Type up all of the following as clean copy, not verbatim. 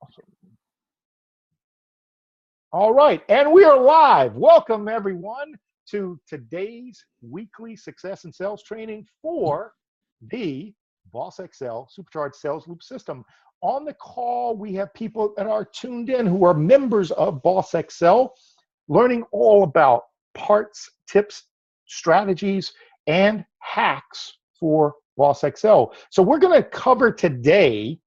Awesome. All right, and we are live. Welcome, everyone, to today's weekly success and sales training for the Boss Excel Supercharged Sales Loop System. On the call, we have people that are tuned in who are members of Boss Excel, learning all about parts, tips, strategies, and hacks for Boss Excel. So we're going to cover today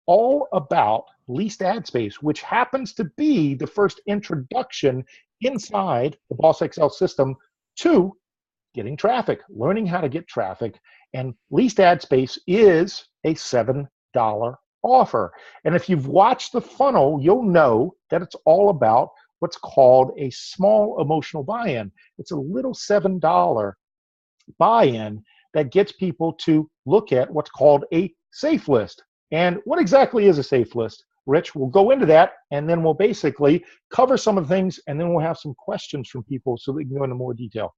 all about leased ad space, which happens to be the first introduction inside the Boss Excel system to getting traffic, learning how to get traffic. And leased ad space is a $7 offer. And if you've watched the funnel, you'll know that it's all about what's called a small emotional buy-in. It's a little $7 buy-in that gets people to look at what's called a safe list. And what exactly is a safe list? Rich, we'll go into that, and then we'll basically cover some of the things, and then we'll have some questions from people so we can go into more detail.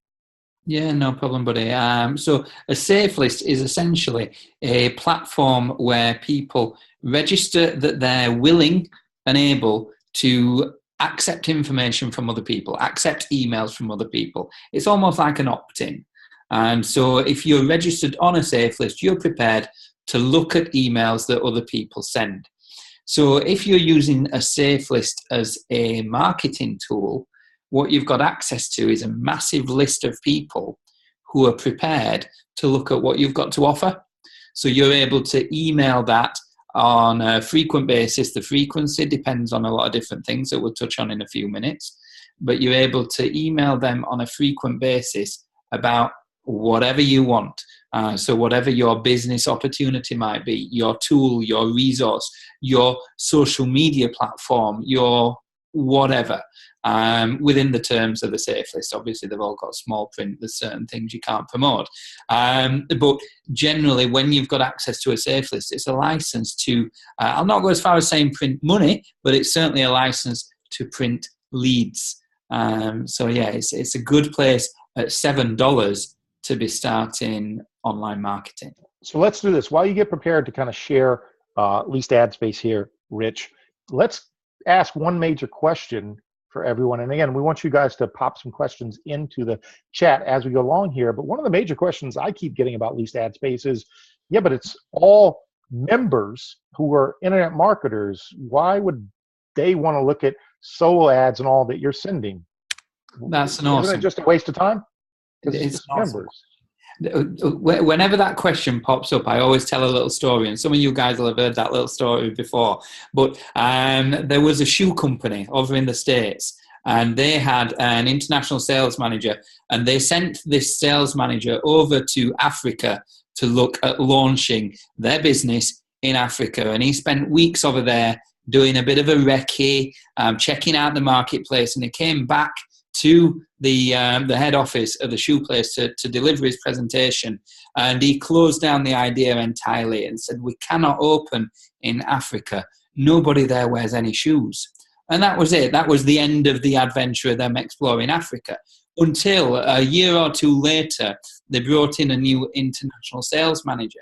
Yeah, no problem, buddy. So a safe list is essentially a platform where people register that they're willing and able to accept information from other people, accept emails from other people. It's almost like an opt-in. And so if you're registered on a safe list, you're prepared to look at emails that other people send. So if you're using a safe list as a marketing tool, what you've got access to is a massive list of people who are prepared to look at what you've got to offer. So you're able to email that on a frequent basis. The frequency depends on a lot of different things that we'll touch on in a few minutes, but you're able to email them on a frequent basis about whatever you want. So whatever your business opportunity might be, your tool, your resource, your social media platform, your whatever, within the terms of the safe list. Obviously, they've all got small print. There's certain things you can't promote. But generally, when you've got access to a safe list, it's a license to, I'll not go as far as saying print money, but it's certainly a license to print leads. So yeah, it's a good place at $7 to be starting online marketing. So let's do this. While you get prepared to kind of share leased ad space here, Rich, let's ask one major question for everyone. And again, we want you guys to pop some questions into the chat as we go along here. But one of the major questions I keep getting about leased ad space is, yeah, but it's all members who are internet marketers. Why would they want to look at solo ads and all that you're sending? That's an awesome. Isn't it just a waste of time? It's awesome. Whenever that question pops up, I always tell a little story, and some of you guys will have heard that little story before. But there was a shoe company over in the States, and they had an international sales manager, and they sent this sales manager over to Africa to look at launching their business in Africa. And he spent weeks over there doing a bit of a recce, checking out the marketplace, and he came back to the head office of the shoe place to deliver his presentation, and he closed down the idea entirely and said, we cannot open in Africa. Nobody there wears any shoes. And that was it. That was the end of the adventure of them exploring Africa, until a year or two later, they brought in a new international sales manager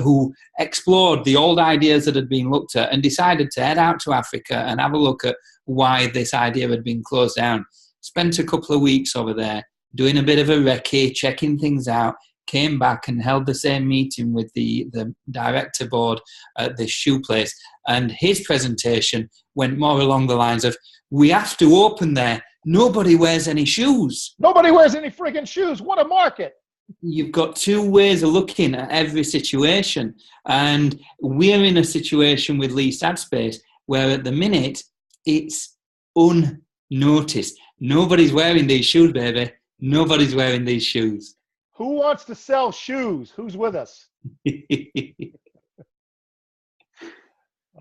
who explored the old ideas that had been looked at and decided to head out to Africa and have a look at why this idea had been closed down. Spent a couple of weeks over there doing a bit of a recce, checking things out, came back and held the same meeting with the director board at this shoe place. And his presentation went more along the lines of, we have to open there. Nobody wears any shoes. Nobody wears any friggin' shoes. What a market. You've got two ways of looking at every situation. And we're in a situation with leased ad space where at the minute it's unnoticed. Nobody's wearing these shoes, baby. Nobody's wearing these shoes. Who wants to sell shoes? Who's with us?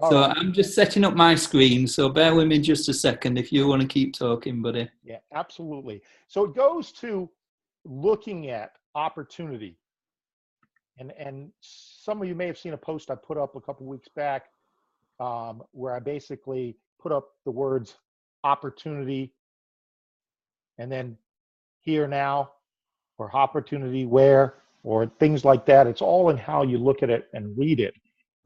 So I'm just setting up my screen, so bear with me just a second if you want to keep talking, buddy. Yeah, absolutely. So it goes to looking at opportunity. And some of you may have seen a post I put up a couple weeks back where I basically put up the words opportunity and then here now, or opportunity where, or things like that. It's all in how you look at it and read it.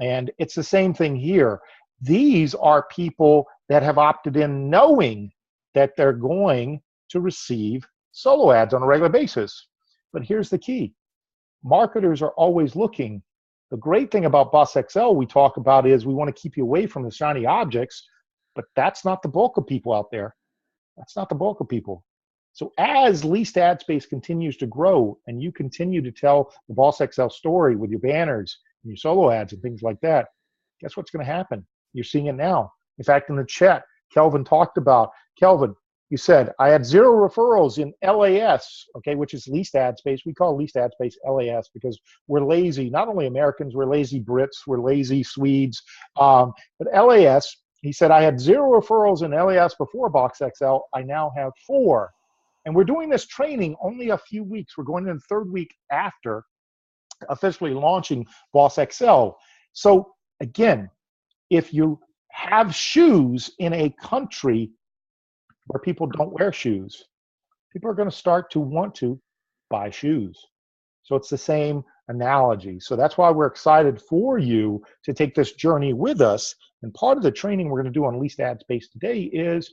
And it's the same thing here. These are people that have opted in knowing that they're going to receive solo ads on a regular basis. But here's the key. Marketers are always looking. The great thing about Boss XL we talk about is we want to keep you away from the shiny objects, but that's not the bulk of people out there. That's not the bulk of people. So as leased ad space continues to grow and you continue to tell the Boss XL story with your banners and your solo ads and things like that, guess what's going to happen? You're seeing it now. In fact, in the chat, Kelvin talked about, Kelvin, you said, I had 0 referrals in LAS, okay, which is leased ad space. We call leased ad space LAS because we're lazy. Not only Americans, we're lazy Brits, we're lazy Swedes. But LAS, he said, I had 0 referrals in LAS before Box XL. I now have 4. And we're doing this training only a few weeks. We're going in the 3rd week after officially launching Boss XL. So again, if you have shoes in a country where people don't wear shoes, people are going to start to want to buy shoes. So it's the same analogy. So that's why we're excited for you to take this journey with us. And part of the training we're going to do on leased ad space today is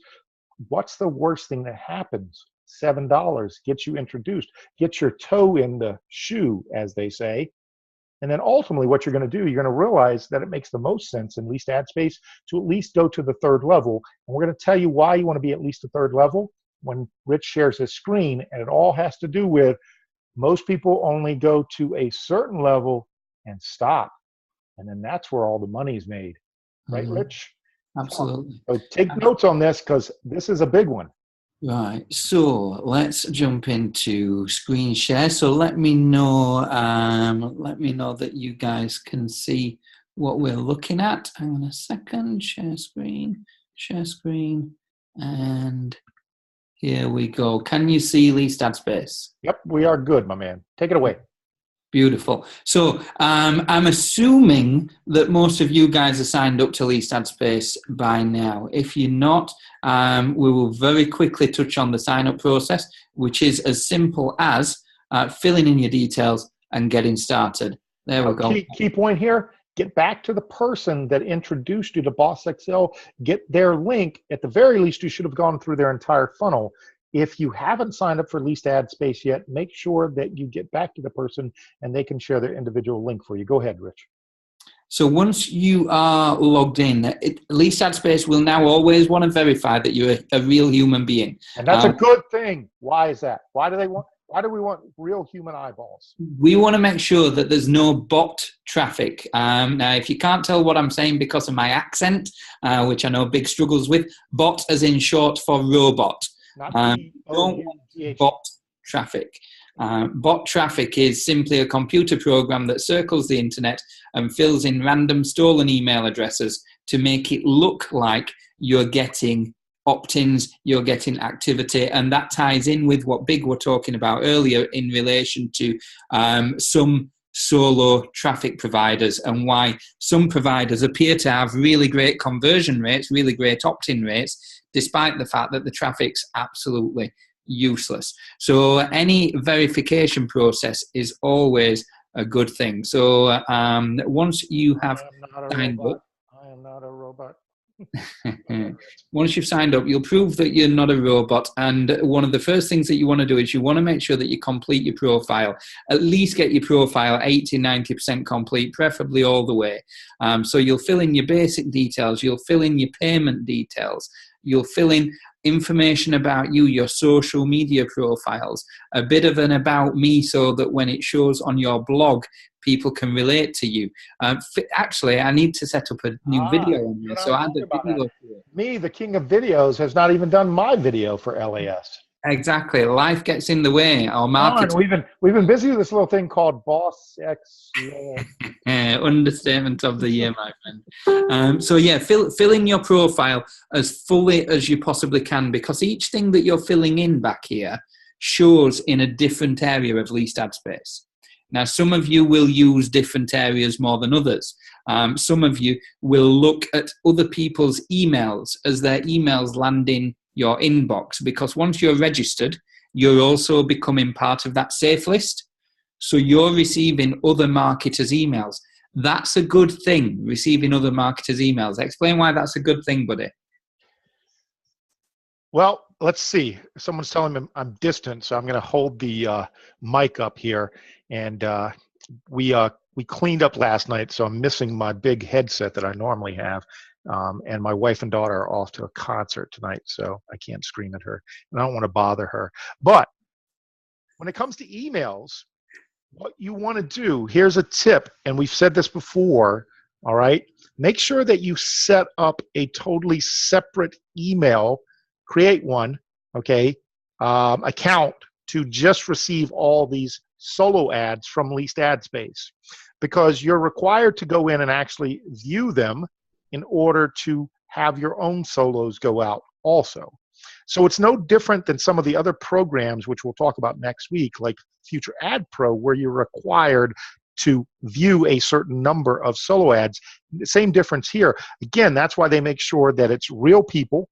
what's the worst thing that happens? $7 gets you introduced, get your toe in the shoe, as they say. And then ultimately what you're going to do, you're going to realize that it makes the most sense in leased ad space to at least go to the 3rd level. And we're going to tell you why you want to be at least the 3rd level when Rich shares his screen. And it all has to do with most people only go to a certain level and stop. And then that's where all the money's made. Right, Rich? Absolutely. So take notes on this because this is a big one. Right, so let's jump into screen share. So let me know that you guys can see what we're looking at. Hang on a second, share screen, and here we go. Can you see leased ad space? Yep, we are good, my man. Take it away. Beautiful. So I'm assuming that most of you guys are signed up to leased ad space by now. If you're not, we will very quickly touch on the sign-up process, which is as simple as filling in your details and getting started. There we go. Key point here, get back to the person that introduced you to Boss XL. Get their link. At the very least, you should have gone through their entire funnel. If you haven't signed up for leased ad space yet, make sure that you get back to the person and they can share their individual link for you. Go ahead, Rich. So once you are logged in, leased ad space will now always want to verify that you're a real human being. And that's a good thing. Why is that? Why do we want real human eyeballs? We want to make sure that there's no bot traffic. Now, if you can't tell what I'm saying because of my accent, which I know Big struggles with, bot as in short for robot. Don't want bot traffic. Bot traffic is simply a computer program that circles the internet and fills in random stolen email addresses to make it look like you're getting opt-ins, you're getting activity, and that ties in with what Big were talking about earlier in relation to some solo traffic providers and why some providers appear to have really great conversion rates, really great opt-in rates, despite the fact that the traffic's absolutely useless. So any verification process is always a good thing. So once you have signed up, I am not a robot. Once you've signed up, you'll prove that you're not a robot. And one of the first things that you want to do is you want to make sure that you complete your profile. At least get your profile 80-90% complete, preferably all the way. So you'll fill in your basic details, you'll fill in your payment details, you'll fill in information about you, your social media profiles, a bit of an about me so that when it shows on your blog, people can relate to you. Actually, I need to set up a new video on this. So add a video to it. Me, the king of videos, has not even done my video for LAS. Exactly. Life gets in the way. Our marketing. We've been busy with this little thing called Boss X. Understatement of the year, my friend. So yeah, fill in your profile as fully as you possibly can, because each thing that you're filling in back here shows in a different area of leased ad space. Now, some of you will use different areas more than others. Some of you will look at other people's emails as their emails land in your inbox, because once you're registered, you're also becoming part of that safe list. So you're receiving other marketers' emails. that's a good thing, receiving other marketers' emails. Explain why that's a good thing, buddy. Well, let's see. Someone's telling me I'm distant, so I'm going to hold the mic up here. And we cleaned up last night, so I'm missing my big headset that I normally have. And my wife and daughter are off to a concert tonight, so I can't scream at her. And I don't want to bother her. But when it comes to emails, what you want to do, here's a tip, and we've said this before, all right? Make sure that you set up a totally separate email, create one, okay, account to just receive all these solo ads from leased ad space, because you're required to go in and actually view them in order to have your own solos go out also. So it's no different than some of the other programs, which we'll talk about next week, like Future Ad Pro, where you're required to view a certain number of solo ads. The same difference here. Again, that's why they make sure that it's real people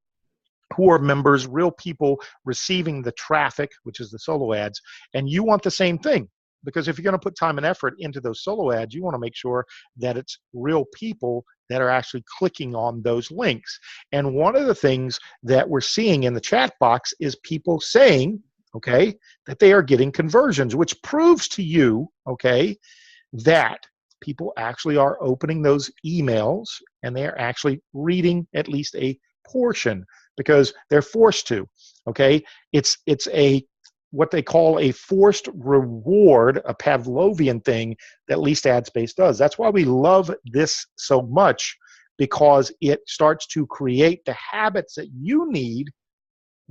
who are members, real people receiving the traffic, which is the solo ads, and you want the same thing. Because if you're going to put time and effort into those solo ads, you want to make sure that it's real people that are actually clicking on those links. And one of the things that we're seeing in the chat box is people saying, okay, that they are getting conversions, which proves to you, okay, that people actually are opening those emails and they are actually reading at least a portion because they're forced to, okay? It's a what they call a forced reward, a Pavlovian thing that leased ad space does. That's why we love this so much, because it starts to create the habits that you need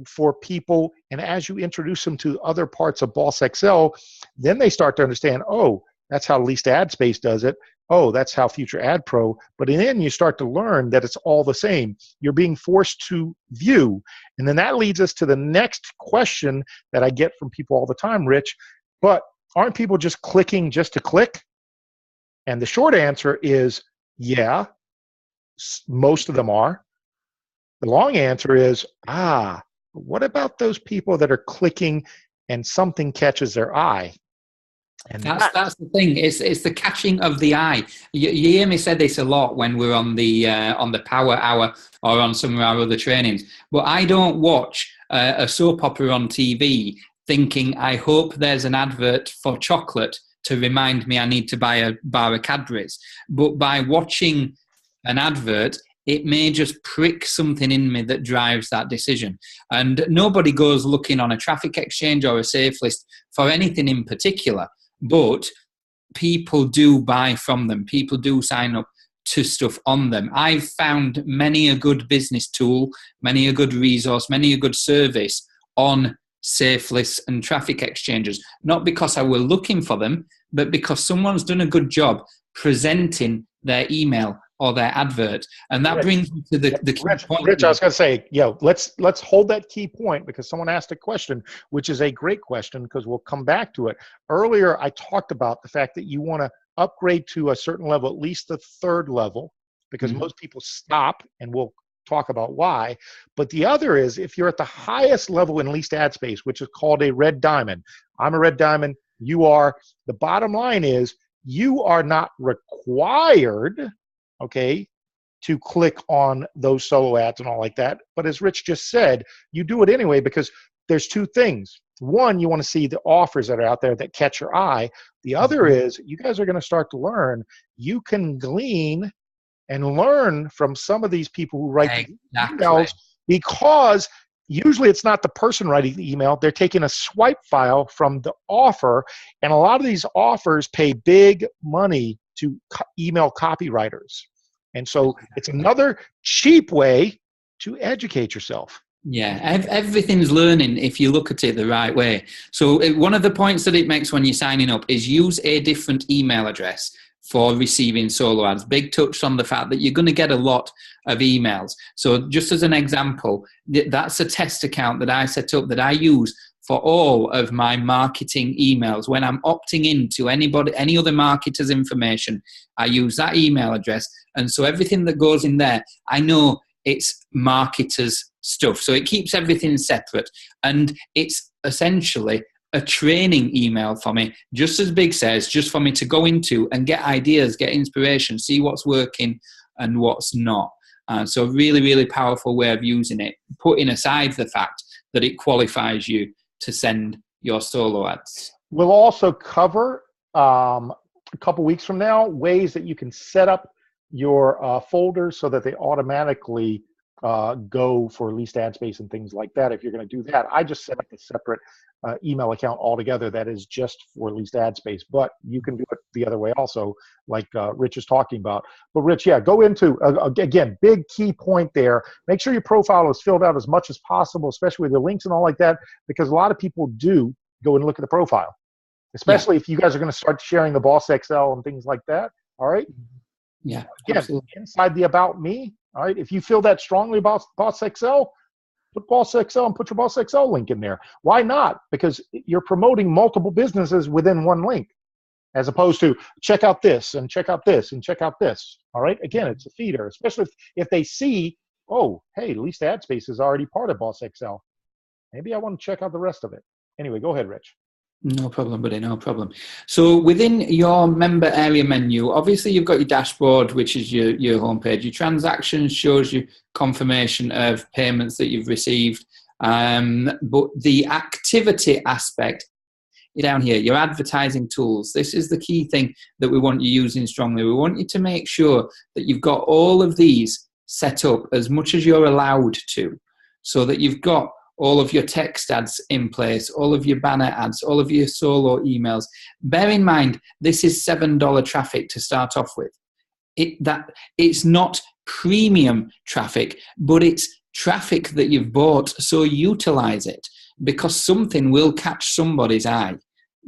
for people. And as you introduce them to other parts of Boss Excel, then they start to understand, oh, that's how leased ad space does it. Oh, that's how Future Ad Pro. But then you start to learn that it's all the same. You're being forced to view. And then that leads us to the next question that I get from people all the time, Rich. But aren't people just clicking just to click? And the short answer is, yeah, most of them are. The long answer is, what about those people that are clicking and something catches their eye? And that's the thing. It's the catching of the eye. You hear me say this a lot when we're on the Power Hour or on some of our other trainings. But I don't watch a soap opera on TV thinking, I hope there's an advert for chocolate to remind me I need to buy a bar of Cadbury's. But by watching an advert, it may just prick something in me that drives that decision. And nobody goes looking on a traffic exchange or a safe list for anything in particular. But people do buy from them. People do sign up to stuff on them. I've found many a good business tool, many a good resource, many a good service on safe lists and traffic exchanges. Not because I were looking for them, but because someone's done a good job presenting their email or their advert. And that brings me to the key point. Rich, I was going to say, let's hold that key point, because someone asked a question, which is a great question, because we'll come back to it. Earlier, I talked about the fact that you want to upgrade to a certain level, at least the third level, because most people stop, and we'll talk about why. But the other is, if you're at the highest level in leased ad space, which is called a red diamond. I'm a red diamond, you are. The bottom line is, you are not required, okay, to click on those solo ads and all like that. But as Rich just said, you do it anyway, because there's two things. One, you want to see the offers that are out there that catch your eye. The other is, you guys are going to start to learn, you can glean and learn from some of these people who write emails, because usually it's not the person writing the email. They're taking a swipe file from the offer, and a lot of these offers pay big money to email copywriters. And so it's another cheap way to educate yourself. Yeah, everything's learning if you look at it the right way. So one of the points that it makes when you're signing up is use a different email address for receiving solo ads. Big touch on the fact that you're going to get a lot of emails. So just as an example, that's a test account that I set up that I use for all of my marketing emails. When I'm opting into any other marketer's information, I use that email address. And so everything that goes in there, I know it's marketers' stuff. So it keeps everything separate. And it's essentially a training email for me, just as Big says, just for me to go into and get ideas, get inspiration, see what's working and what's not. So really, really powerful way of using it, putting aside the fact that it qualifies you to send your solo ads. We'll also cover a couple weeks from now ways that you can set up your folders so that they automatically go for leased ad space and things like that. If you're going to do that, I just set up a separate email account altogether that is just for leased ad space, but you can do it the other way also, like Rich is talking about. But Rich, yeah, go into, again, big key point there. Make sure your profile is filled out as much as possible, especially with the links and all like that, because a lot of people do go and look at the profile, especially if you guys are going to start sharing the Boss Excel and things like that. All right. Yeah. Again, absolutely. inside the About Me. All right. If you feel that strongly about Boss Excel, put Boss Excel and put your Boss Excel link in there. Why not? Because you're promoting multiple businesses within one link, as opposed to check out this and check out this and check out this. All right. Again, it's a feeder, especially if they see, oh, hey, leased ad space is already part of Boss Excel. Maybe I want to check out the rest of it. Anyway, go ahead, Rich. No problem, buddy, no problem. So within your member area menu, obviously you've got your dashboard, which is your homepage. Your transactions shows you confirmation of payments that you've received. But the activity aspect down here, your advertising tools. This is the key thing that we want you using strongly. We want you to make sure that you've got all of these set up as much as you're allowed to, so that you've got all of your text ads in place, all of your banner ads, all of your solo emails. Bear in mind, this is $7 traffic to start off with. It's not premium traffic, but it's traffic that you've bought, so utilize it, because something will catch somebody's eye.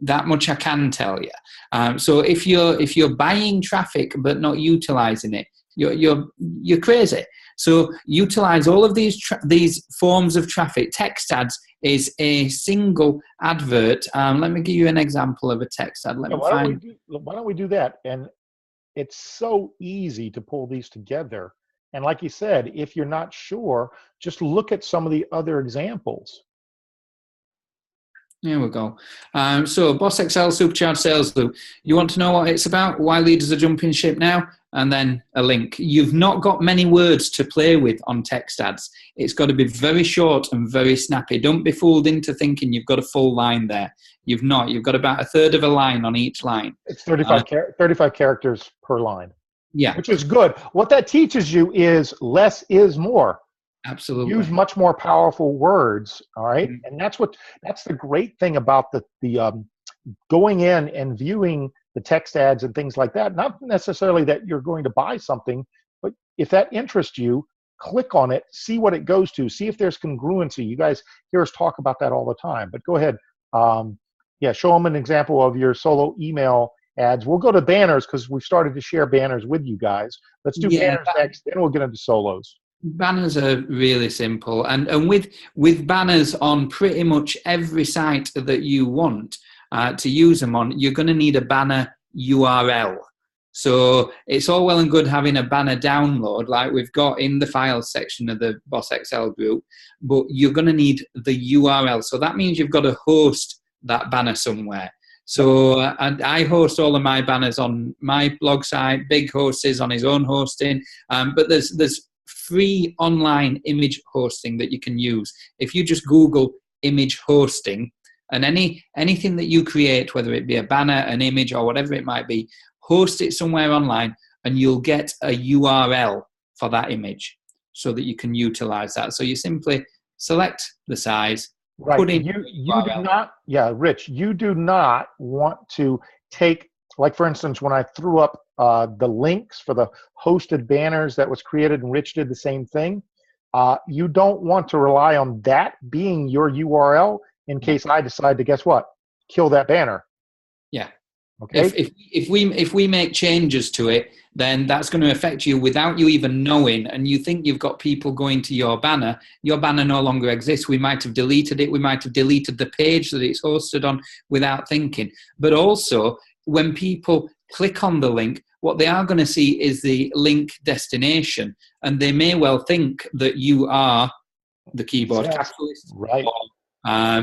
That much I can tell you. So if you're buying traffic but not utilizing it, you're crazy. So utilize all of these forms of traffic. Text ads is a single advert. Let me give you an example of a text ad. Why don't we do that? And it's so easy to pull these together. And like you said, if you're not sure, just look at some of the other examples. Here we go. So Boss Excel Supercharged Sales Loop. You want to know what it's about? Why leaders are jumping ship now? And then a link. You've not got many words to play with on text ads. It's got to be very short and very snappy. Don't be fooled into thinking you've got a full line there. You've not. You've got about a third of a line on each line. It's 35 characters per line. Yeah. Which is good. What that teaches you is less is more. Absolutely. Use much more powerful words. All right. Mm-hmm. And that's the great thing about the going in and viewing the text ads and things like that. Not necessarily that you're going to buy something, but if that interests you, click on it, see what it goes to, see if there's congruency. You guys hear us talk about that all the time, but go ahead. Show them an example of your solo email ads. We'll go to banners because we've started to share banners with you guys. Let's do banners next, then we'll get into solos. Banners are really simple, and with banners on pretty much every site that you want to use them on, you're going to need a banner URL. So it's all well and good having a banner download like we've got in the files section of the Boss Excel group, but you're going to need the URL. So that means you've got to host that banner somewhere. So and I host all of my banners on my blog site. Big hosts on his own hosting, but there's free online image hosting that you can use. If you just Google image hosting, and anything that you create, whether it be a banner, an image, or whatever it might be, host it somewhere online, and you'll get a URL for that image so that you can utilize that. So you simply select the size, put in you do not, Rich, you do not want to take, like for instance, when I threw up the links for the hosted banners that was created, and Rich did the same thing. You don't want to rely on that being your URL in case I decide to, guess what, kill that banner. Yeah. Okay. If we make changes to it, then that's going to affect you without you even knowing, and you think you've got people going to your banner no longer exists. We might have deleted it. We might have deleted the page that it's hosted on without thinking. But also, when people click on the link, what they are going to see is the link destination, and they may well think that you are the keyboard capitalist, right,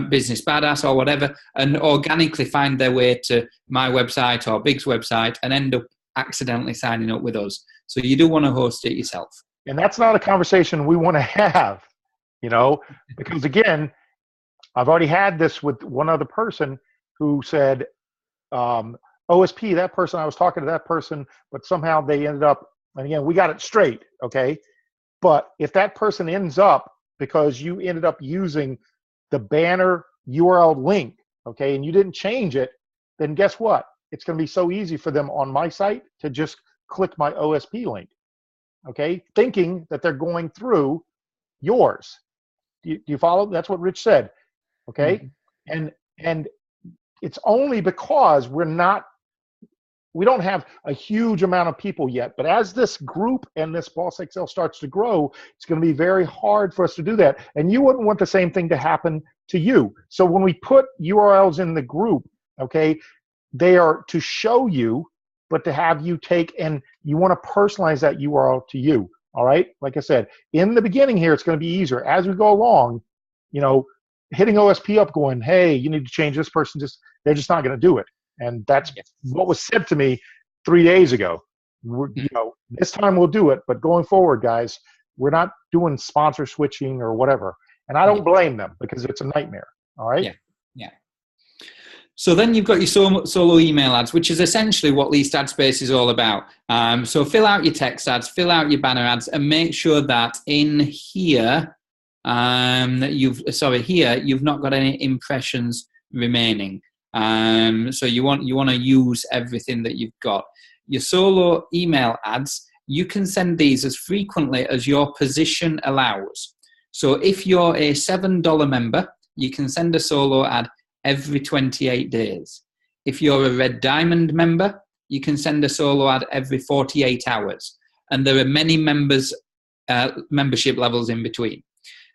Business Badass or whatever, and organically find their way to my website or Big's website and end up accidentally signing up with us. So you do want to host it yourself. And that's not a conversation we want to have, because again, I've already had this with one other person who said, OSP, that person, I was talking to that person, but somehow they ended up, and again, we got it straight, okay? But if that person ends up, because you ended up using the banner URL link, okay, and you didn't change it, then guess what? It's going to be so easy for them on my site to just click my OSP link, okay, thinking that they're going through yours. Do you follow? That's what Rich said, okay? Mm-hmm. And it's only because we don't have a huge amount of people yet, but as this group and this Boss Excel starts to grow, it's going to be very hard for us to do that. And you wouldn't want the same thing to happen to you. So when we put URLs in the group, okay, they are to show you, but to have you take, and you want to personalize that URL to you. All right. Like I said, in the beginning here, it's going to be easier. As we go along, hitting OSP up going, hey, you need to change this person. They're just not going to do it. And that's what was said to me 3 days ago. This time we'll do it, but going forward, guys, we're not doing sponsor switching or whatever. And I don't blame them because it's a nightmare. All right. Yeah. So then you've got your solo email ads, which is essentially what Least Ad Space is all about. So fill out your text ads, fill out your banner ads, and make sure that in here, you've not got any impressions remaining. So you want to use everything that you've got. Your solo email ads, you can send these as frequently as your position allows. So if you're a $7 member, you can send a solo ad every 28 days. If you're a Red Diamond member, you can send a solo ad every 48 hours. And there are many membership levels in between.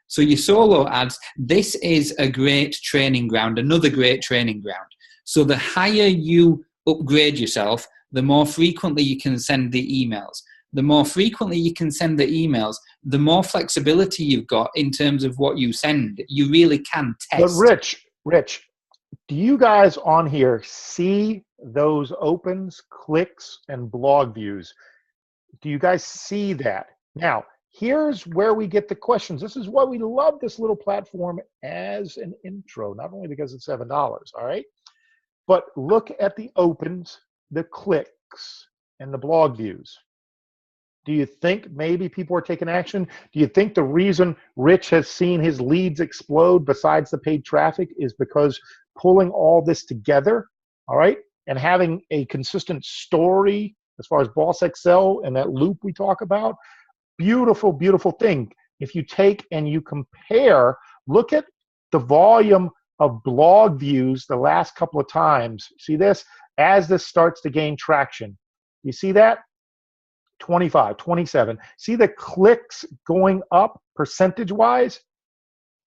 So your solo ads, this is a great training ground, another great training ground. So the higher you upgrade yourself, the more frequently you can send the emails. The more frequently you can send the emails, the more flexibility you've got in terms of what you send. You really can test. But Rich, do you guys on here see those opens, clicks, and blog views? Do you guys see that? Now, here's where we get the questions. This is why we love this little platform as an intro, not only because it's $7, all right? But look at the opens, the clicks, and the blog views. Do you think maybe people are taking action? Do you think the reason Rich has seen his leads explode besides the paid traffic is because pulling all this together, all right, and having a consistent story as far as Boss Excel and that loop we talk about? Beautiful, beautiful thing. If you take and you compare, look at the volume of blog views the last couple of times. See this? As this starts to gain traction. You see that? 25, 27. See the clicks going up percentage-wise?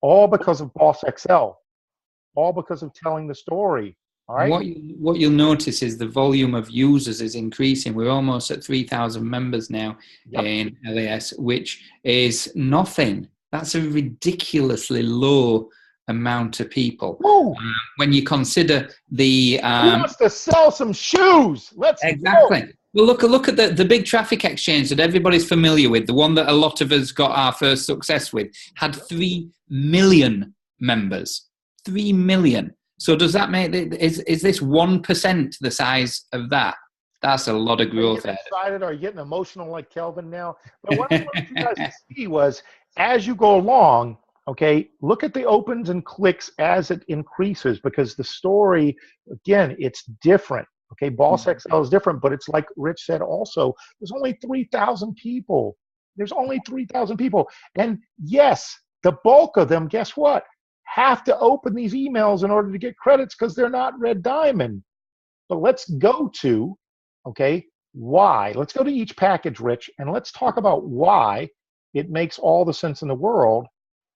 All because of Boss Excel. All because of telling the story. All right. What you'll notice is the volume of users is increasing. We're almost at 3,000 members now in LAS, which is nothing. That's a ridiculously low amount of people. When you consider the... Who wants to sell some shoes? Let's exactly. Go. Well, look at the big traffic exchange that everybody's familiar with, the one that a lot of us got our first success with, had 3 million members. 3 million. So does that make, is this 1% the size of that? That's a lot of growth. Are you excited? Are you getting emotional like Kelvin now? But what I wanted you guys to see was, as you go along, okay, look at the opens and clicks as it increases, because the story, again, it's different. Okay, Boss Excel is different, but it's like Rich said also, there's only 3,000 people. There's only 3,000 people. And yes, the bulk of them, guess what? Have to open these emails in order to get credits because they're not Red Diamond. But let's go to, okay, why. Let's go to each package, Rich, and let's talk about why it makes all the sense in the world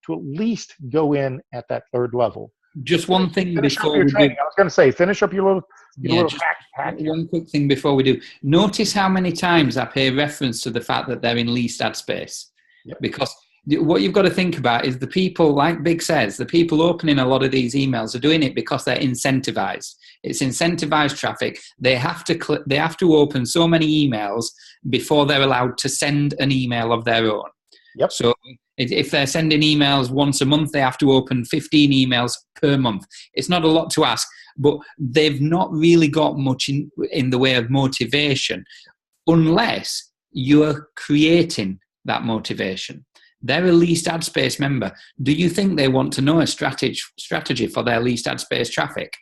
to at least go in at that third level. Just one thing before we do. I was going to say, finish up your little pack. One quick thing before we do. Notice how many times I pay reference to the fact that they're in least ad space. Yep. Because What you've got to think about is the people, like Big says, the people opening a lot of these emails are doing it because they're incentivized. It's incentivized traffic. They have to open so many emails before they're allowed to send an email of their own. Yep. So if they're sending emails once a month, they have to open 15 emails per month. It's not a lot to ask, but they've not really got much in the way of motivation unless you're creating that motivation. They're a least ad space member. Do you think they want to know a strategy for their least ad space traffic?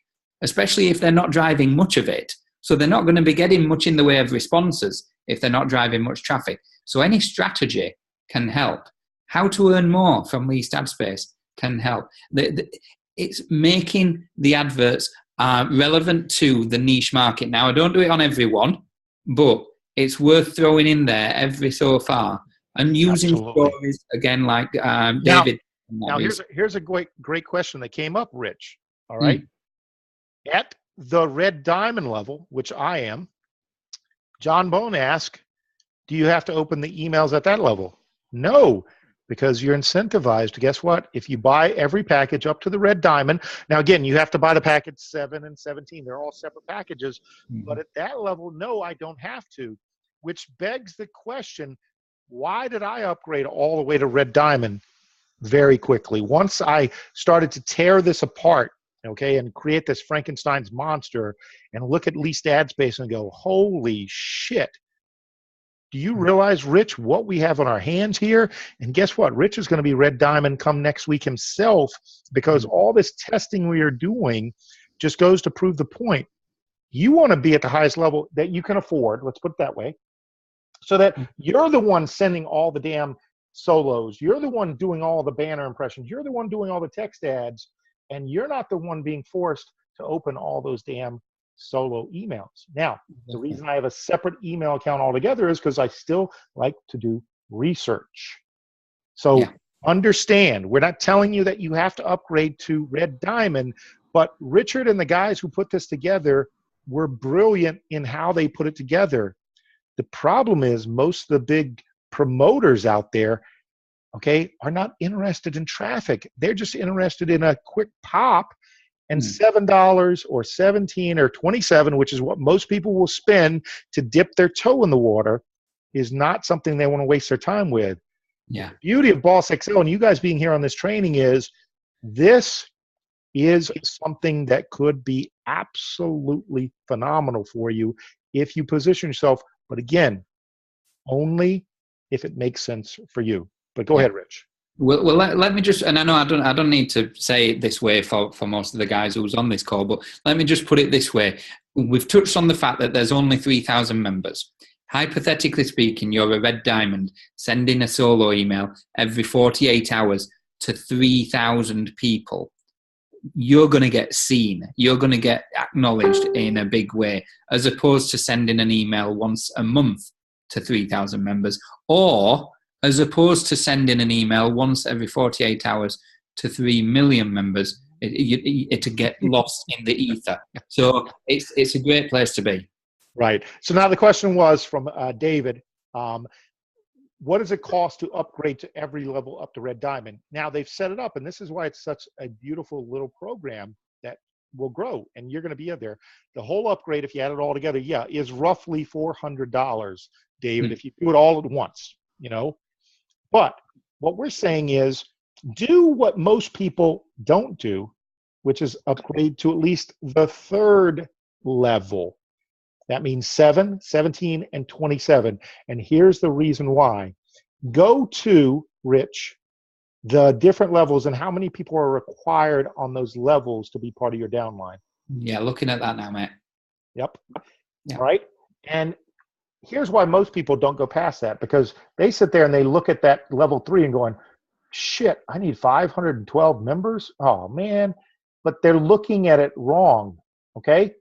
Especially if they're not driving much of it. So they're not going to be getting much in the way of responses if they're not driving much traffic. So any strategy can help. How to earn more from least ad space can help. It's making the adverts relevant to the niche market. Now, I don't do it on everyone, but it's worth throwing in there every so far. And using stories, again, like David. Now here's a great question that came up, Rich. All right. At the red diamond level, which I am, John Bone asked, do you have to open the emails at that level? No, because you're incentivized. Guess what? If you buy every package up to the red diamond, now again, you have to buy the package 7 and 17. They're all separate packages. But at that level, no, I don't have to, which begs the question, why did I upgrade all the way to red diamond very quickly? Once I started to tear this apart, okay, and create this Frankenstein's monster and look at least ad space and go, holy shit. Do you realize, Rich, what we have on our hands here? And guess what? Rich is going to be red diamond come next week himself, because all this testing we are doing just goes to prove the point. You want to be at the highest level that you can afford, let's put it that way, so that you're the one sending all the damn solos. You're the one doing all the banner impressions. You're the one doing all the text ads. And you're not the one being forced to open all those damn solo emails. Now, the reason I have a separate email account altogether is because I still like to do research. So understand, we're not telling you that you have to upgrade to red diamond, but Richard and the guys who put this together were brilliant in how they put it together. The problem is most of the big promoters out there, okay, are not interested in traffic. They're just interested in a quick pop, and $7 or 17 or 27, which is what most people will spend to dip their toe in the water, is not something they want to waste their time with. Yeah. The beauty of Boss Excel and you guys being here on this training is this is something that could be absolutely phenomenal for you if you position yourself. But again, only if it makes sense for you. But go ahead, Rich. Well, let me just, and I know I don't need to say it this way for most of the guys who's on this call, but let me just put it this way. We've touched on the fact that there's only 3,000 members. Hypothetically speaking, you're a red diamond sending a solo email every 48 hours to 3,000 people. You're going to get seen. You're going to get acknowledged in a big way, as opposed to sending an email once a month to 3,000 members, or as opposed to sending an email once every 48 hours to 3 million members, it to get lost in the ether. So it's a great place to be. Right. So now the question was from David, what does it cost to upgrade to every level up to red diamond? Now they've set it up, and this is why it's such a beautiful little program that will grow, and you're going to be there. The whole upgrade, if you add it all together, is roughly $400, David, if you do it all at once, you know. But what we're saying is do what most people don't do, which is upgrade to at least the third level. That means 7, 17, and 27. And here's the reason why. Go to, Rich, the different levels and how many people are required on those levels to be part of your downline. Yeah, looking at that now, mate. Yep. Yeah. Right? And here's why most people don't go past that, because they sit there and they look at that level 3 and going, shit, I need 512 members? Oh, man. But they're looking at it wrong, okay?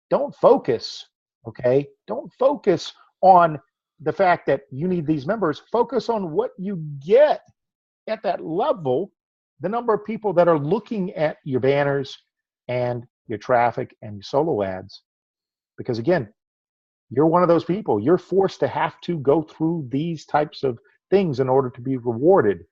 Don't focus, okay? Don't focus on the fact that you need these members. Focus on what you get at that level, the number of people that are looking at your banners and your traffic and your solo ads. Because, again, you're one of those people. You're forced to have to go through these types of things in order to be rewarded.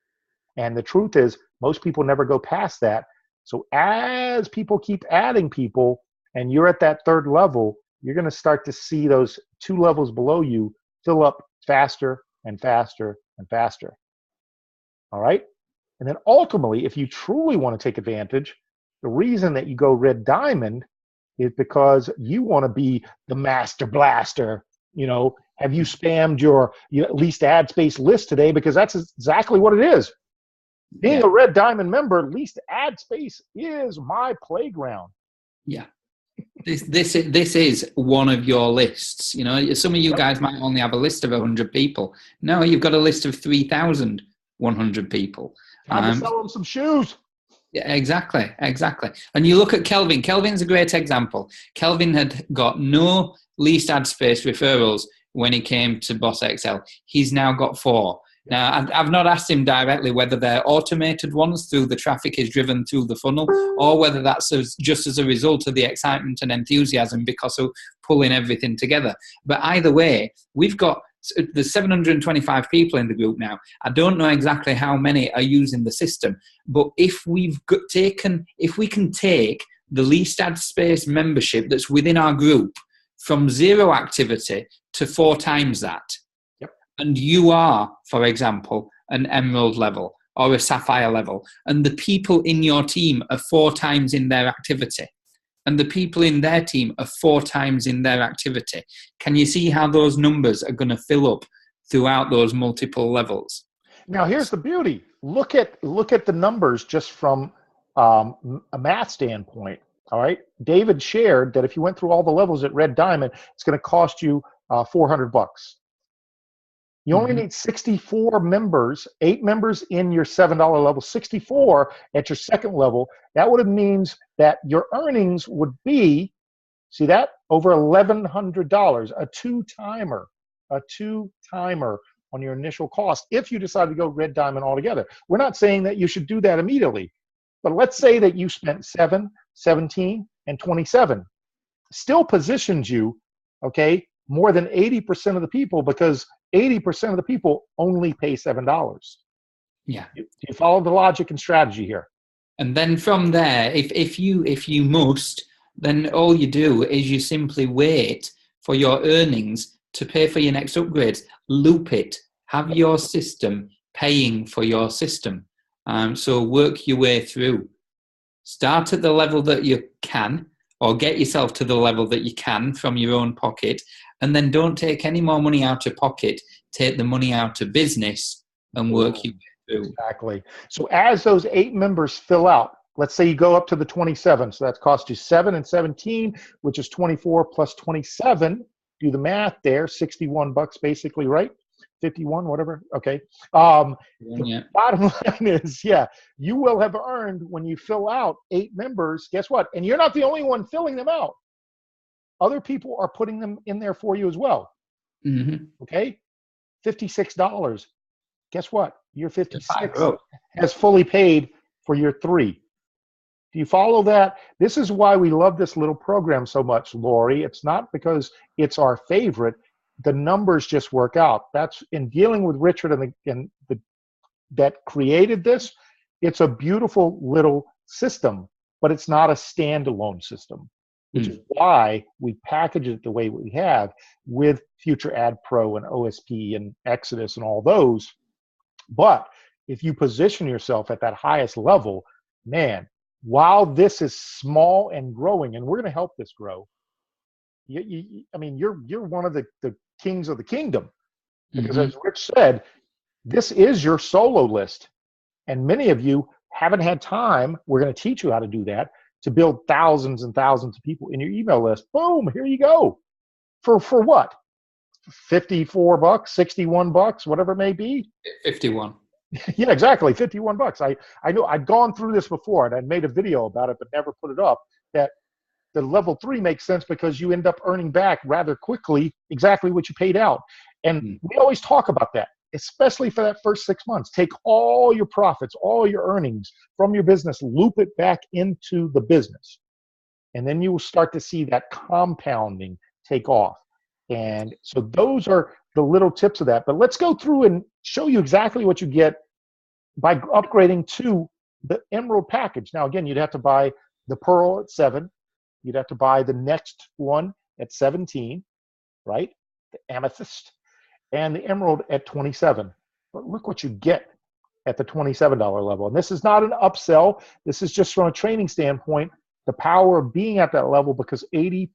And the truth is, most people never go past that. So as people keep adding people and you're at that third level, you're going to start to see those 2 levels below you fill up faster and faster and faster. All right. And then ultimately, if you truly want to take advantage, the reason that you go red diamond is because you want to be the master blaster. Have you spammed your least ad space list today? Because that's exactly what it is. Being a red diamond member, least ad space is my playground. Yeah. This is one of your lists. Some of you guys might only have a list of 100 people. No, you've got a list of 3,100 people. Time to sell them some shoes. Yeah, exactly. And you look at Kelvin. Kelvin's a great example. Kelvin had got no least ad space referrals when he came to Boss Excel. He's now got 4. Now, I've not asked him directly whether they're automated ones through the traffic is driven through the funnel, or whether that's just as a result of the excitement and enthusiasm because of pulling everything together. But either way, there's 725 people in the group now. I don't know exactly how many are using the system, but if we can take the least ad space membership that's within our group from 0 activity to 4 times that, and you are, for example, an emerald level or a sapphire level, and the people in your team are 4 times in their activity, and the people in their team are 4 times in their activity, can you see how those numbers are going to fill up throughout those multiple levels? Now, here's the beauty. Look at the numbers just from a math standpoint. All right. David shared that if you went through all the levels at Red Diamond, it's going to cost you $400. You only need 64 members, 8 members in your $7 level, 64 at your second level. That would have means that your earnings would be, see that, over $1,100, a two-timer on your initial cost if you decide to go Red Diamond altogether. We're not saying that you should do that immediately, but let's say that you spent 7, 17, and 27. Still positions you, okay, more than 80% of the people, because 80% of the people only pay $7. Yeah. Do you follow the logic and strategy here? And then from there, if you must, then all you do is you simply wait for your earnings to pay for your next upgrades. Loop it. Have your system paying for your system. So work your way through. Start at the level that you can, or get yourself to the level that you can from your own pocket, and then don't take any more money out of pocket. Take the money out of business and work your way through. Exactly. So as those 8 members fill out, let's say you go up to the 27, so that's cost you 7 and 17, which is 24 plus 27. Do the math there, $61 basically, right? 51, whatever. Okay. The bottom line is, you will have earned when you fill out 8 members. Guess what? And you're not the only one filling them out. Other people are putting them in there for you as well. Okay. $56. Guess what? Your 56 has fully paid for your 3. Do you follow that? This is why we love this little program so much, Lori. It's not because it's our favorite. The numbers just work out. That's in dealing with Richard that created this. It's a beautiful little system, but it's not a standalone system, which is why we package it the way we have with Future Ad Pro and OSP and Exodus and all those. But if you position yourself at that highest level, man, while this is small and growing, and we're going to help this grow, you're one of the kings of the kingdom. Because as Rich said, this is your solo list. And many of you haven't had time, we're going to teach you how to do that, to build thousands and thousands of people in your email list. Boom, here you go. For what? $54, $61, whatever it may be. 51. Yeah, exactly. $51. I know I'd gone through this before and I'd made a video about it, but never put it up. That the level 3 makes sense because you end up earning back rather quickly exactly what you paid out. And we always talk about that, especially for that first 6 months. Take all your profits, all your earnings from your business, loop it back into the business. And then you will start to see that compounding take off. And so those are the little tips of that. But let's go through and show you exactly what you get by upgrading to the Emerald package. Now, again, you'd have to buy the Pearl at 7. You'd have to buy the next one at 17, right? The Amethyst and the Emerald at 27. But look what you get at the $27 level. And this is not an upsell. This is just from a training standpoint, the power of being at that level, because 80+%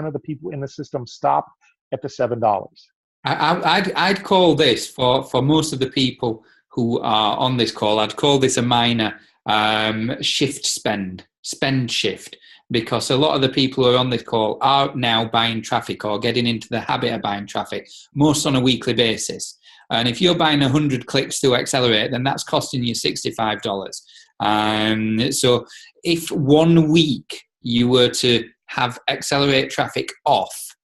of the people in the system stop at the $7. I'd call this, for most of the people who are on this call, I'd call this a minor spend shift, because a lot of the people who are on this call are now buying traffic or getting into the habit of buying traffic, most on a weekly basis. And if you're buying 100 clicks to Accelerate, then that's costing you $65. So if 1 week you were to have Accelerate traffic off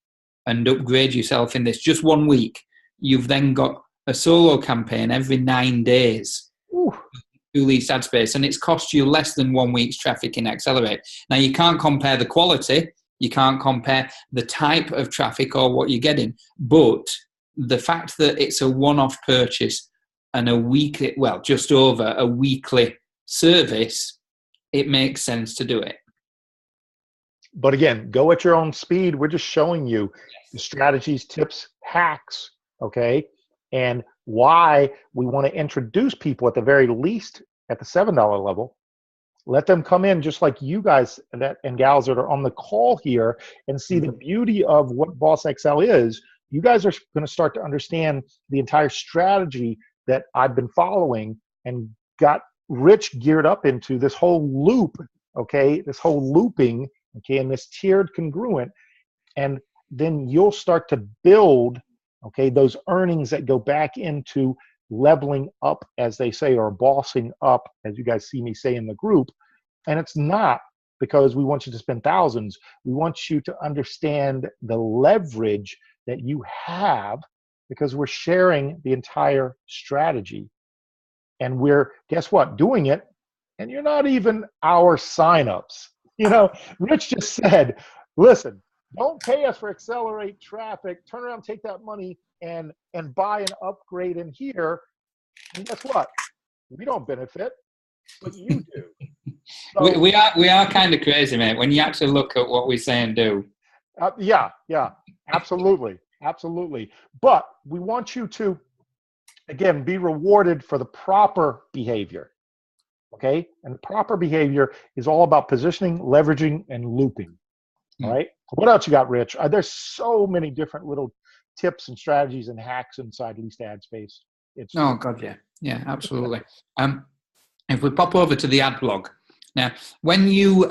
and upgrade yourself in this, just 1 week, you've then got a solo campaign every 9 days. Ooh. Through least ad space, and it's cost you less than 1 week's traffic in Accelerate. Now, you can't compare the quality, you can't compare the type of traffic or what you're getting, but the fact that it's a one-off purchase and a weekly, well, just over a weekly service, it makes sense to do it. But again, go at your own speed. We're just showing you the strategies, tips, hacks, okay? And why we want to introduce people at the very least at the $7 level. Let them come in just like you guys and gals that are on the call here and see the beauty of what Boss XL is. You guys are going to start to understand the entire strategy that I've been following and got Rich geared up into this whole loop, okay? This whole looping, okay, and this tiered congruent. And then you'll start to build, okay, those earnings that go back into leveling up, as they say, or bossing up, as you guys see me say in the group. And it's not because we want you to spend thousands. We want you to understand the leverage that you have, because we're sharing the entire strategy. And we're, guess what, doing it, and you're not even our signups. You know, Rich just said, listen, don't pay us for Accelerate traffic. Turn around, take that money and buy an upgrade in here. And guess what? We don't benefit, but you do. So, we are kind of crazy, mate, when you actually look at what we say and do. Yeah, absolutely. But we want you to, again, be rewarded for the proper behavior. Okay? And the proper behavior is all about positioning, leveraging, and looping. All right? What else you got, Rich? There's so many different little tips and strategies and hacks inside least ad space. God, yeah. Yeah, absolutely. If we pop over to the ad blog. Now, when you,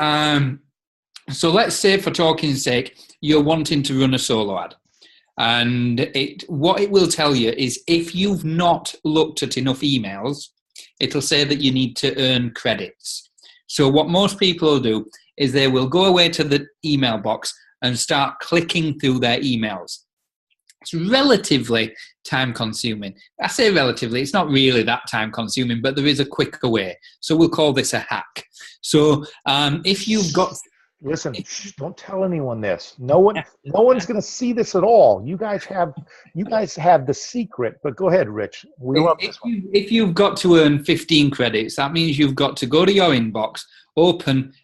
so let's say for talking's sake, you're wanting to run a solo ad. And what it will tell you is if you've not looked at enough emails, it'll say that you need to earn credits. So what most people will do is they will go away to the email box and start clicking through their emails. It's relatively time consuming. I say relatively, it's not really that time consuming, but there is a quicker way. So we'll call this a hack. So if you've got... Listen, don't tell anyone this. No one's going to see this at all. You guys have the secret, but go ahead, Rich. We love this one. If you've got to earn 15 credits, that means you've got to go to your inbox, open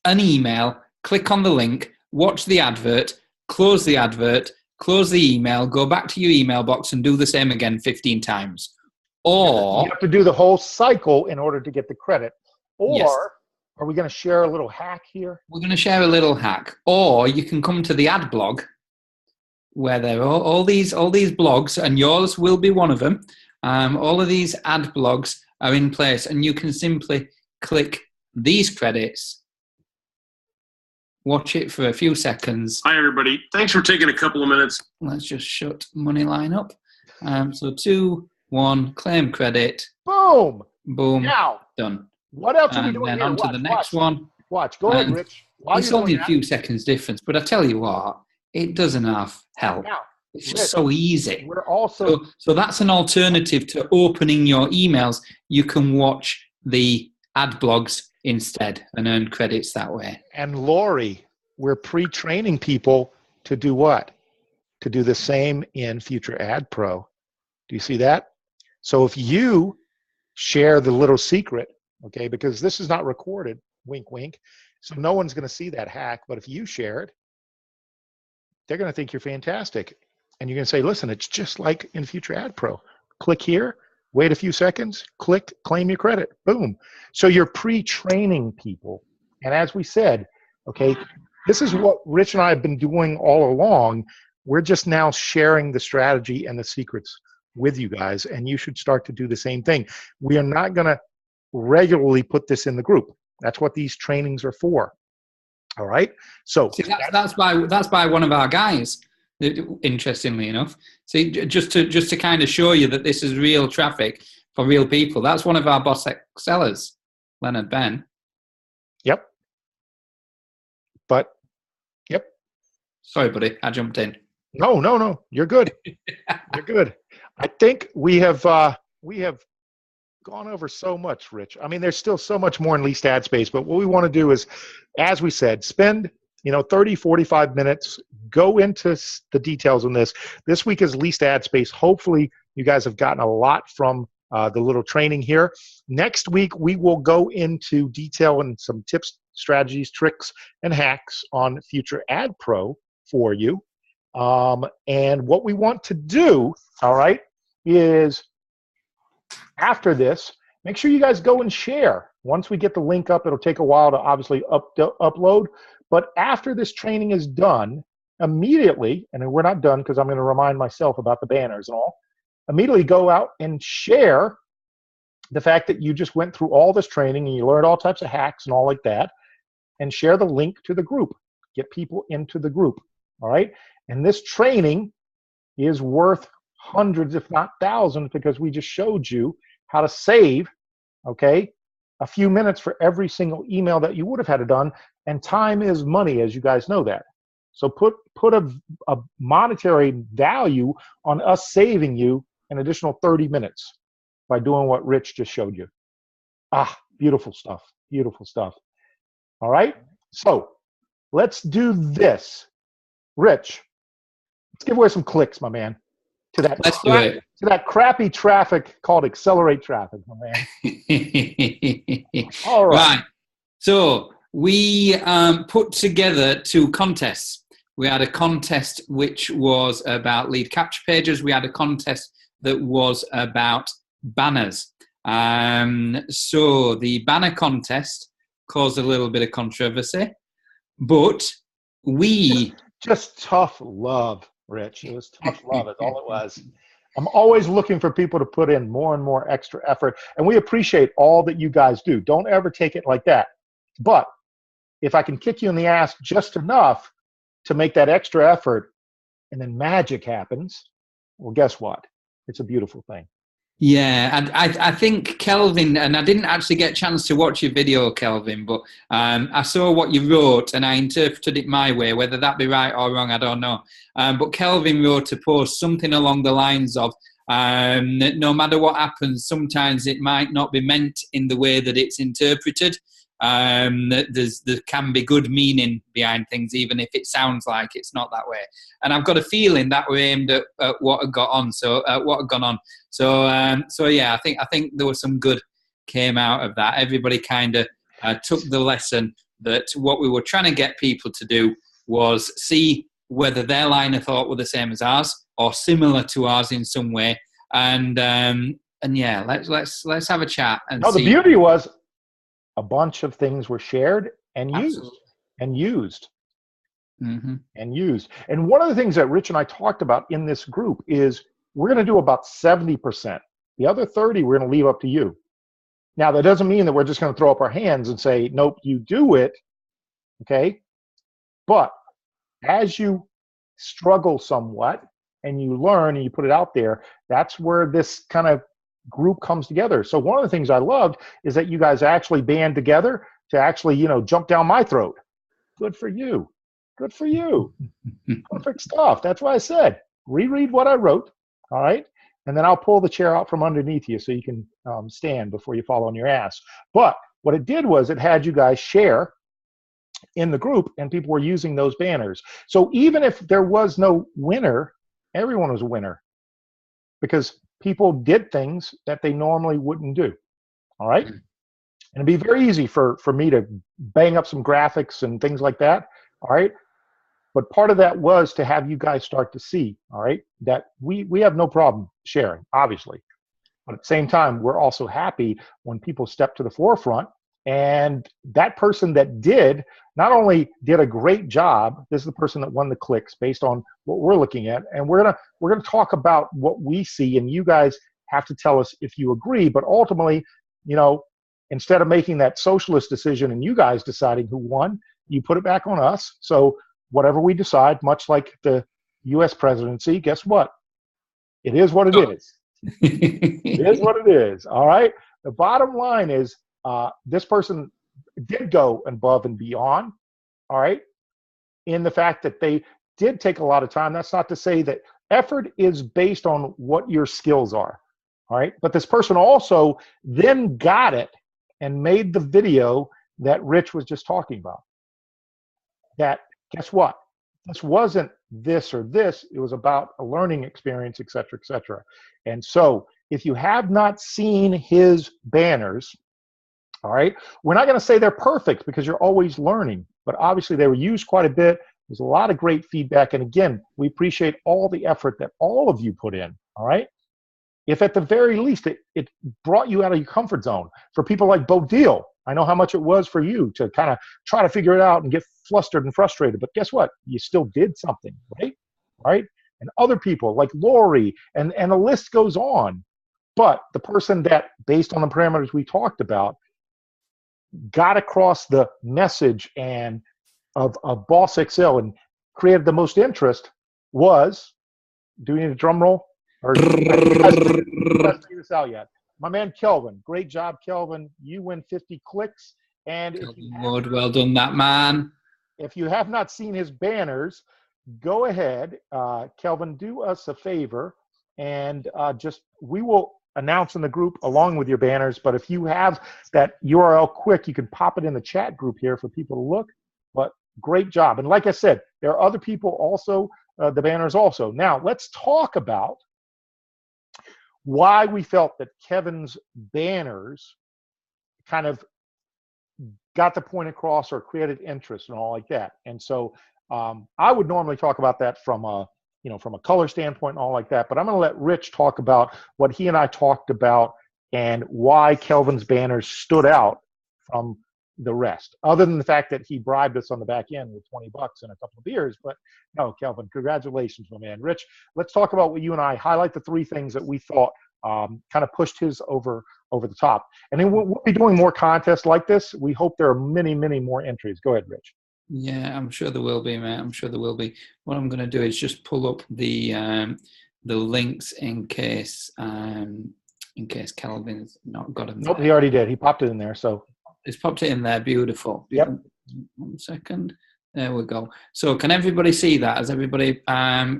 an email, click on the link, watch the advert, close the email, go back to your email box and do the same again 15 times. Or you have to do the whole cycle in order to get the credit. Or yes. Are we going to share a little hack here? We're going to share a little hack. Or you can come to the ad blog where there are all these blogs, and yours will be one of them. All of these ad blogs are in place, and you can simply click these credits, watch it for a few seconds. Hi, everybody. Thanks for taking a couple of minutes. Let's just shut Moneyline up. So 2, 1, claim credit. Boom. Now, done. What else are we doing then here? on to the next one. Watch. Go ahead, Rich. It's only a few seconds difference, but I tell you what, it doesn't have help. Now, it's just so easy. We're also so that's an alternative to opening your emails. You can watch the ad blogs instead and earn credits that way. And Lori, we're pre-training people to do what? To do the same in Future Ad Pro. Do you see that? So if you share the little secret, okay? Because this is not recorded, wink, wink. So no one's going to see that hack. But if you share it, they're going to think you're fantastic. And you're going to say, listen, it's just like in Future Ad Pro. Click here, wait a few seconds, click, claim your credit, boom. So you're pre-training people. And as we said, okay, this is what Rich and I have been doing all along. We're just now sharing the strategy and the secrets with you guys, and you should start to do the same thing. We are not going to regularly put this in the group. That's what these trainings are for. All right. So see, that's by one of our guys. Interestingly enough, see, just to kind of show you that this is real traffic for real people. That's one of our boss sellers, Leonard Ben. Yep. But yep. Sorry, buddy, I jumped in. No, you're good. You're good. I think we have gone over so much, Rich. I mean, there's still so much more in leased ad space, but what we want to do is, as we said, spend 30, 45 minutes, go into the details on this. This week is leased ad space. Hopefully, you guys have gotten a lot from the little training here. Next week, we will go into detail and some tips, strategies, tricks, and hacks on Future Ad Pro for you. And what we want to do, all right, is after this, make sure you guys go and share. Once we get the link up, it'll take a while to obviously upload. But after this training is done, immediately, and we're not done because I'm going to remind myself about the banners and all, immediately go out and share the fact that you just went through all this training and you learned all types of hacks and all like that, and share the link to the group. Get people into the group, all right? And this training is worth hundreds, if not thousands, because we just showed you how to save, okay, a few minutes for every single email that you would have had it done. And time is money, as you guys know that. So put a monetary value on us saving you an additional 30 minutes by doing what Rich just showed you. Beautiful stuff. Beautiful stuff. All right. So let's do this. Rich, let's give away some clicks, my man, to that crappy traffic called accelerate traffic, my man. All right. So we put together 2 contests. We had a contest which was about lead capture pages. We had a contest that was about banners. So the banner contest caused a little bit of controversy, but we... Just tough love, Rich. It was tough love. That's all it was. I'm always looking for people to put in more and more extra effort, and we appreciate all that you guys do. Don't ever take it like that. But if I can kick you in the ass just enough to make that extra effort, and then magic happens, well, guess what? It's a beautiful thing. Yeah, and I think Kelvin, and I didn't actually get a chance to watch your video, Kelvin, but I saw what you wrote and I interpreted it my way. Whether that be right or wrong, I don't know. But Kelvin wrote a post something along the lines of, no matter what happens, sometimes it might not be meant in the way that it's interpreted. There can be good meaning behind things, even if it sounds like it's not that way. And I've got a feeling that we're aimed at what had gone on. So yeah, I think there was some good came out of that. Everybody kind of took the lesson that what we were trying to get people to do was see whether their line of thought were the same as ours or similar to ours in some way. And yeah, let's have a chat and see. The beauty was, a bunch of things were shared and used. Absolutely. And used. Mm-hmm. And used. And one of the things that Rich and I talked about in this group is we're going to do about 70%. The other 30 we're going to leave up to you. Now, that doesn't mean that we're just going to throw up our hands and say, nope, you do it. Okay? But as you struggle somewhat and you learn and you put it out there, that's where this kind of group comes together. So one of the things I loved is that you guys actually band together to actually, jump down my throat. Good for you. Good for you. Perfect stuff. That's why I said, reread what I wrote. All right. And then I'll pull the chair out from underneath you so you can stand before you fall on your ass. But what it did was it had you guys share in the group and people were using those banners. So even if there was no winner, everyone was a winner because people did things that they normally wouldn't do. All right. And it'd be very easy for me to bang up some graphics and things like that. All right. But part of that was to have you guys start to see, all right, that we have no problem sharing, obviously. But at the same time, we're also happy when people step to the forefront. And that person that did not only did a great job, this is the person that won the clicks based on what we're looking at. And we're gonna talk about what we see, and you guys have to tell us if you agree. But ultimately, instead of making that socialist decision and you guys deciding who won, you put it back on us. So whatever we decide, much like the US presidency, guess what? It is what it is. It is what it is. All right. The bottom line is this person did go above and beyond. All right. In the fact that they did take a lot of time. That's not to say that effort is based on what your skills are. All right. But this person also then got it and made the video that Rich was just talking about. That, guess what? This wasn't this or this. It was about a learning experience, et cetera, et cetera. And so if you have not seen his banners, all right, we're not going to say they're perfect because you're always learning, but obviously they were used quite a bit. There's a lot of great feedback. And again, we appreciate all the effort that all of you put in, all right? If at the very least it brought you out of your comfort zone. For people like Bo Deal, I know how much it was for you to kind of try to figure it out and get flustered and frustrated, but guess what? You still did something, right? Right? And other people like Lori, and the list goes on. But the person that, based on the parameters we talked about, got across the message and of Boss Excel and created the most interest was, do we need a drum roll? Or let's figure this out yet. My man Kelvin, great job, Kelvin. You win 50 clicks. And well done, that man. If you have not seen his banners, go ahead, Kelvin, do us a favor, and we will announce in the group along with your banners. But if you have that URL quick, you can pop it in the chat group here for people to look. But great job. And like I said, there are other people also, the banners also. Now, let's talk about why we felt that Kevin's banners kind of got the point across or created interest and all like that. And so I would normally talk about that from a color standpoint and all like that, but I'm going to let Rich talk about what he and I talked about and why Kelvin's banners stood out from the rest, other than the fact that he bribed us on the back end with $20 and a couple of beers. But no, Kelvin, congratulations, my man. Rich, let's talk about what you and I highlight, the three things that we thought kind of pushed his over the top. And then we'll be doing more contests like this. We hope there are many, many more entries. Go ahead, Rich. Yeah, I'm sure there will be, mate. I'm sure there will be. What I'm going to do is just pull up the links in case Kelvin's not got them. Nope, he already did. He popped it in there. So it's popped it in there. Beautiful. Yep. 1 second. There we go. So can everybody see that? Has everybody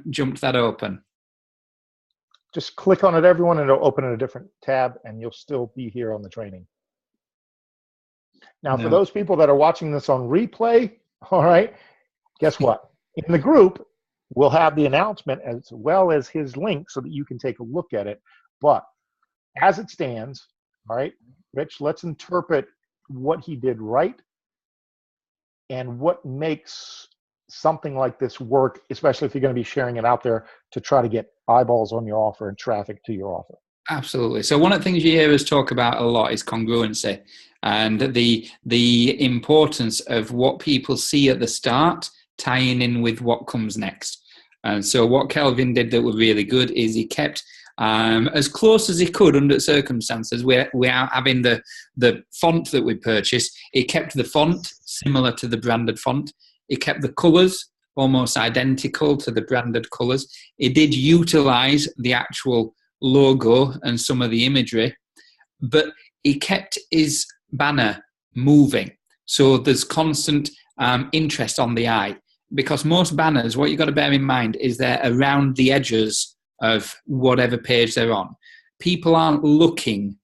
jumped that open? Just click on it, everyone, and it'll open in a different tab, and you'll still be here on the training. Now, for those people that are watching this on replay, all right, guess what? In the group, we'll have the announcement as well as his link so that you can take a look at it. But as it stands, all right, Rich, let's interpret what he did right and what makes something like this work, especially if you're going to be sharing it out there to try to get eyeballs on your offer and traffic to your offer. Absolutely. So one of the things you hear us talk about a lot is congruency and the importance of what people see at the start tying in with what comes next. And so what Kelvin did that was really good is he kept as close as he could under circumstances without having the font that we purchased. He kept the font similar to the branded font. He kept the colours almost identical to the branded colours. He did utilise the actual logo and some of the imagery, but he kept his banner moving. So there's constant interest on the eye, because most banners, what you've got to bear in mind is they're around the edges of whatever page they're on. People aren't looking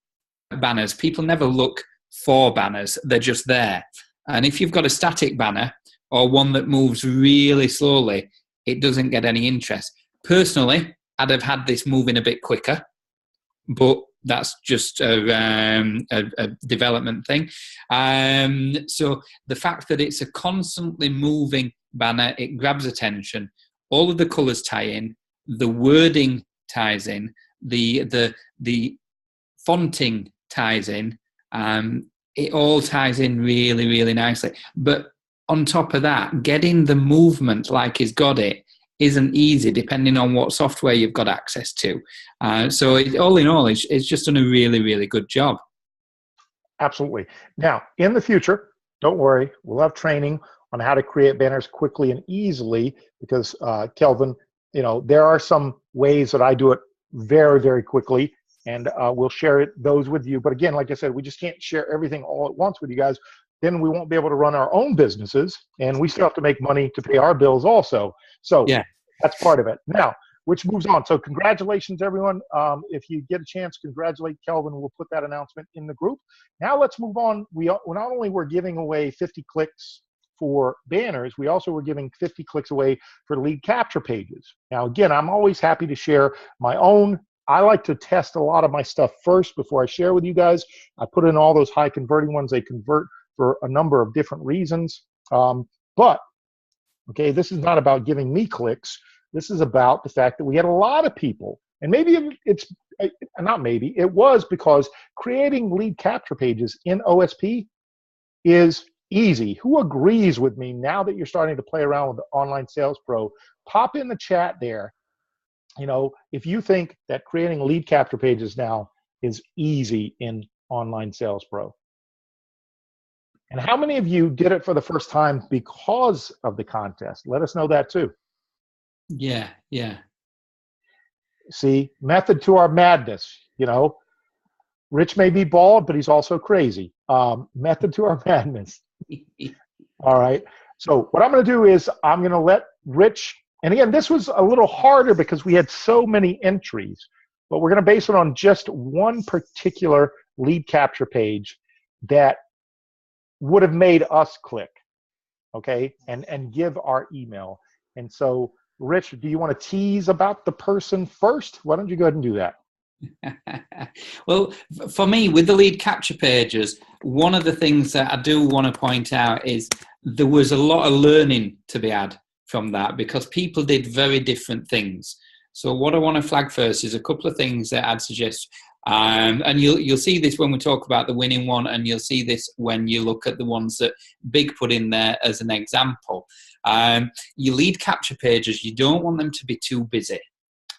at banners. People never look for banners. They're just there. And if you've got a static banner or one that moves really slowly, it doesn't get any interest. Personally, I'd have had this moving a bit quicker, but That's just a development thing. So the fact that it's a constantly moving banner, it grabs attention. All of the colours tie in. The wording ties in. The fonting ties in. It all ties in really, really nicely. But on top of that, getting the movement like he's got it isn't easy, depending on what software you've got access to. So all in all, it's just done a really, really good job. Absolutely. Now, in the future, don't worry, we'll have training on how to create banners quickly and easily because, Kelvin, there are some ways that I do it very, very quickly, and we'll share those with you. But again, like I said, we just can't share everything all at once with you guys. Then we won't be able to run our own businesses, and we still have to make money to pay our bills also. So yeah, that's part of it. Now, which moves on. So congratulations, everyone. If you get a chance, congratulate Kelvin. We'll put that announcement in the group. Now let's move on. We not only were giving away 50 clicks for banners, we also were giving 50 clicks away for lead capture pages. Now, again, I'm always happy to share my own. I like to test a lot of my stuff first before I share with you guys. I put in all those high converting ones. They convert for a number of different reasons. But, okay, this is not about giving me clicks. This is about the fact that we had a lot of people, and maybe it's not maybe, it was because creating lead capture pages in OSP is easy. Who agrees with me now that you're starting to play around with the Online Sales Pro? Pop in the chat there. If you think that creating lead capture pages now is easy in Online Sales Pro. And how many of you did it for the first time because of the contest? Let us know that too. Yeah. See, method to our madness. Rich may be bald, but he's also crazy. Method to our madness. All right. So what I'm going to do is I'm going to let Rich, and again, this was a little harder because we had so many entries, but we're going to base it on just one particular lead capture page that would have made us click, okay, and give our email. And so, Rich, do you want to tease about the person first? Why don't you go ahead and do that? Well, for me, with the lead capture pages, one of the things that I do want to point out is there was a lot of learning to be had from that because people did very different things. So what I want to flag first is a couple of things that I'd suggest. And you'll see this when we talk about the winning one, and you'll see this when you look at the ones that Big put in there as an example. Your lead capture pages, you don't want them to be too busy.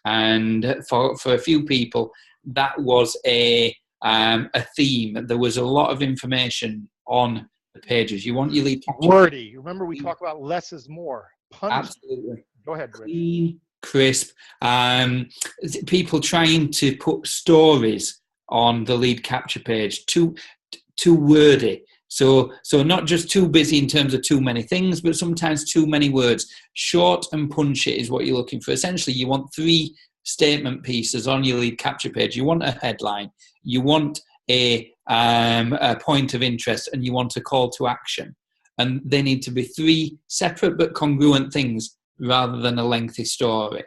And for a few people, that was a theme. There was a lot of information on the pages. You want your lead capture wordy. Remember, we talk about less is more. Absolutely. Go ahead, Rich. Clean, crisp. People trying to put stories on the lead capture page, too wordy. So not just too busy in terms of too many things, but sometimes too many words. Short and punchy is what you're looking for. Essentially, you want 3 statement pieces on your lead capture page. You want a headline, you want a point of interest, and you want a call to action. And they need to be 3 separate but congruent things rather than a lengthy story.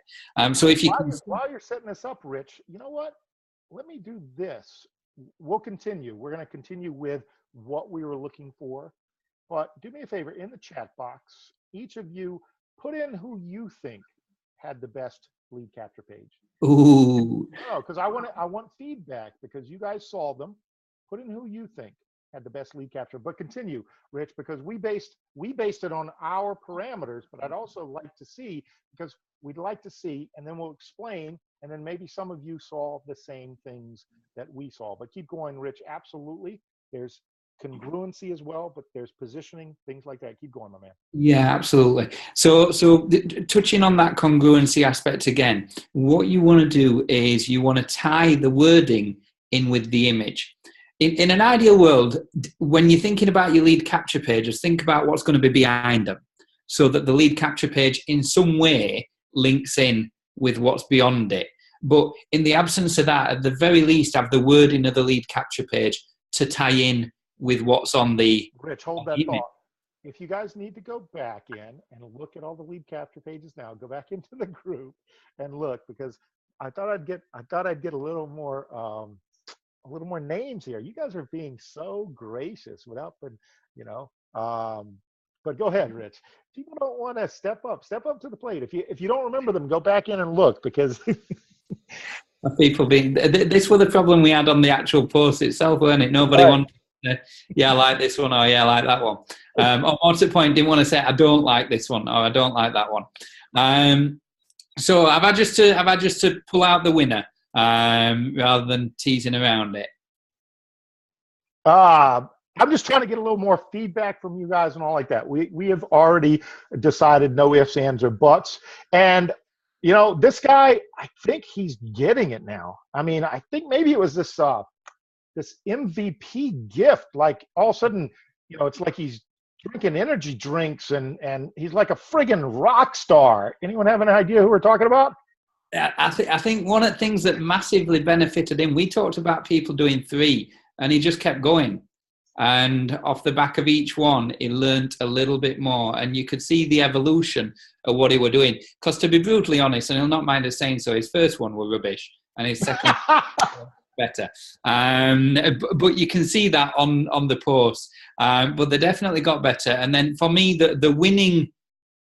So if you while you're setting this up, Rich, you know what? Let me do this. We'll continue. We're going to continue with what we were looking for. But do me a favor, in the chat box, each of you put in who you think had the best lead capture page. Ooh. No, because I want feedback because you guys saw them. Put in who you think had the best lead capture. But continue, Rich, because we based it on our parameters, but I'd also like to see, because we'd like to see, and then we'll explain, and then maybe some of you saw the same things that we saw. But keep going, Rich. Absolutely. There's congruency as well, but there's positioning, things like that. Keep going, my man. Yeah, absolutely. So touching on that congruency aspect again, what you want to do is you want to tie the wording in with the image. In an ideal world, when you're thinking about your lead capture pages, think about what's going to be behind them so that the lead capture page in some way links in with what's beyond it. But in the absence of that, at the very least, have the wording of the lead capture page to tie in with what's on the... Rich, hold that thought. If you guys need to go back in and look at all the lead capture pages now, go back into the group and look, because I thought I'd get a little more a little more names here. You guys are being so gracious without the, you know. But go ahead, Rich. People don't want to step up to the plate. If you don't remember them, go back in and look, because People being this was the problem we had on the actual post itself, weren't it? Nobody right. wanted to, yeah, I like this one, or yeah, I like that one. Or more to the point, didn't want to say I don't like this one, or I don't like that one. So have I just to pull out the winner rather than teasing around it? I'm just trying to get a little more feedback from you guys and all like that. We have already decided no ifs, ands, or buts. And, you know, this guy, I think he's getting it now. I mean, I think maybe it was this MVP gift. Like all of a sudden, you know, it's like he's drinking energy drinks and he's like a friggin' rock star. Anyone have an idea who we're talking about? I think one of the things that massively benefited him, we talked about people doing 3, and he just kept going. And off the back of each one, he learnt a little bit more. And you could see the evolution of what he were doing. Because to be brutally honest, and he'll not mind us saying so, his first one were rubbish. And his second better. But you can see that on the post. But they definitely got better. And then for me, the winning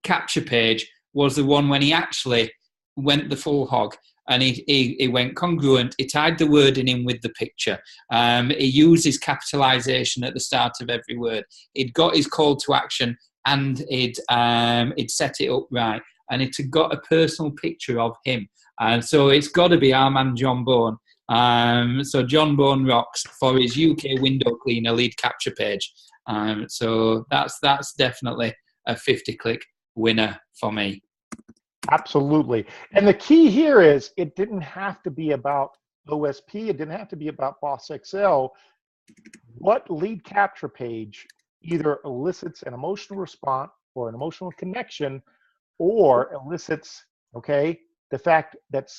capture page was the one when he actually went the full hog. And he went congruent. He tied the wording in with the picture. He used his capitalization at the start of every word. He'd got his call to action, and he'd set it up right. And it had got a personal picture of him. And so it's got to be our man John Bone. So John Bone rocks for his UK window cleaner lead capture page. So that's definitely a 50-click winner for me. Absolutely. And the key here is it didn't have to be about OSP. It didn't have to be about Boss Excel. What lead capture page either elicits an emotional response or an emotional connection, or elicits, okay, the fact that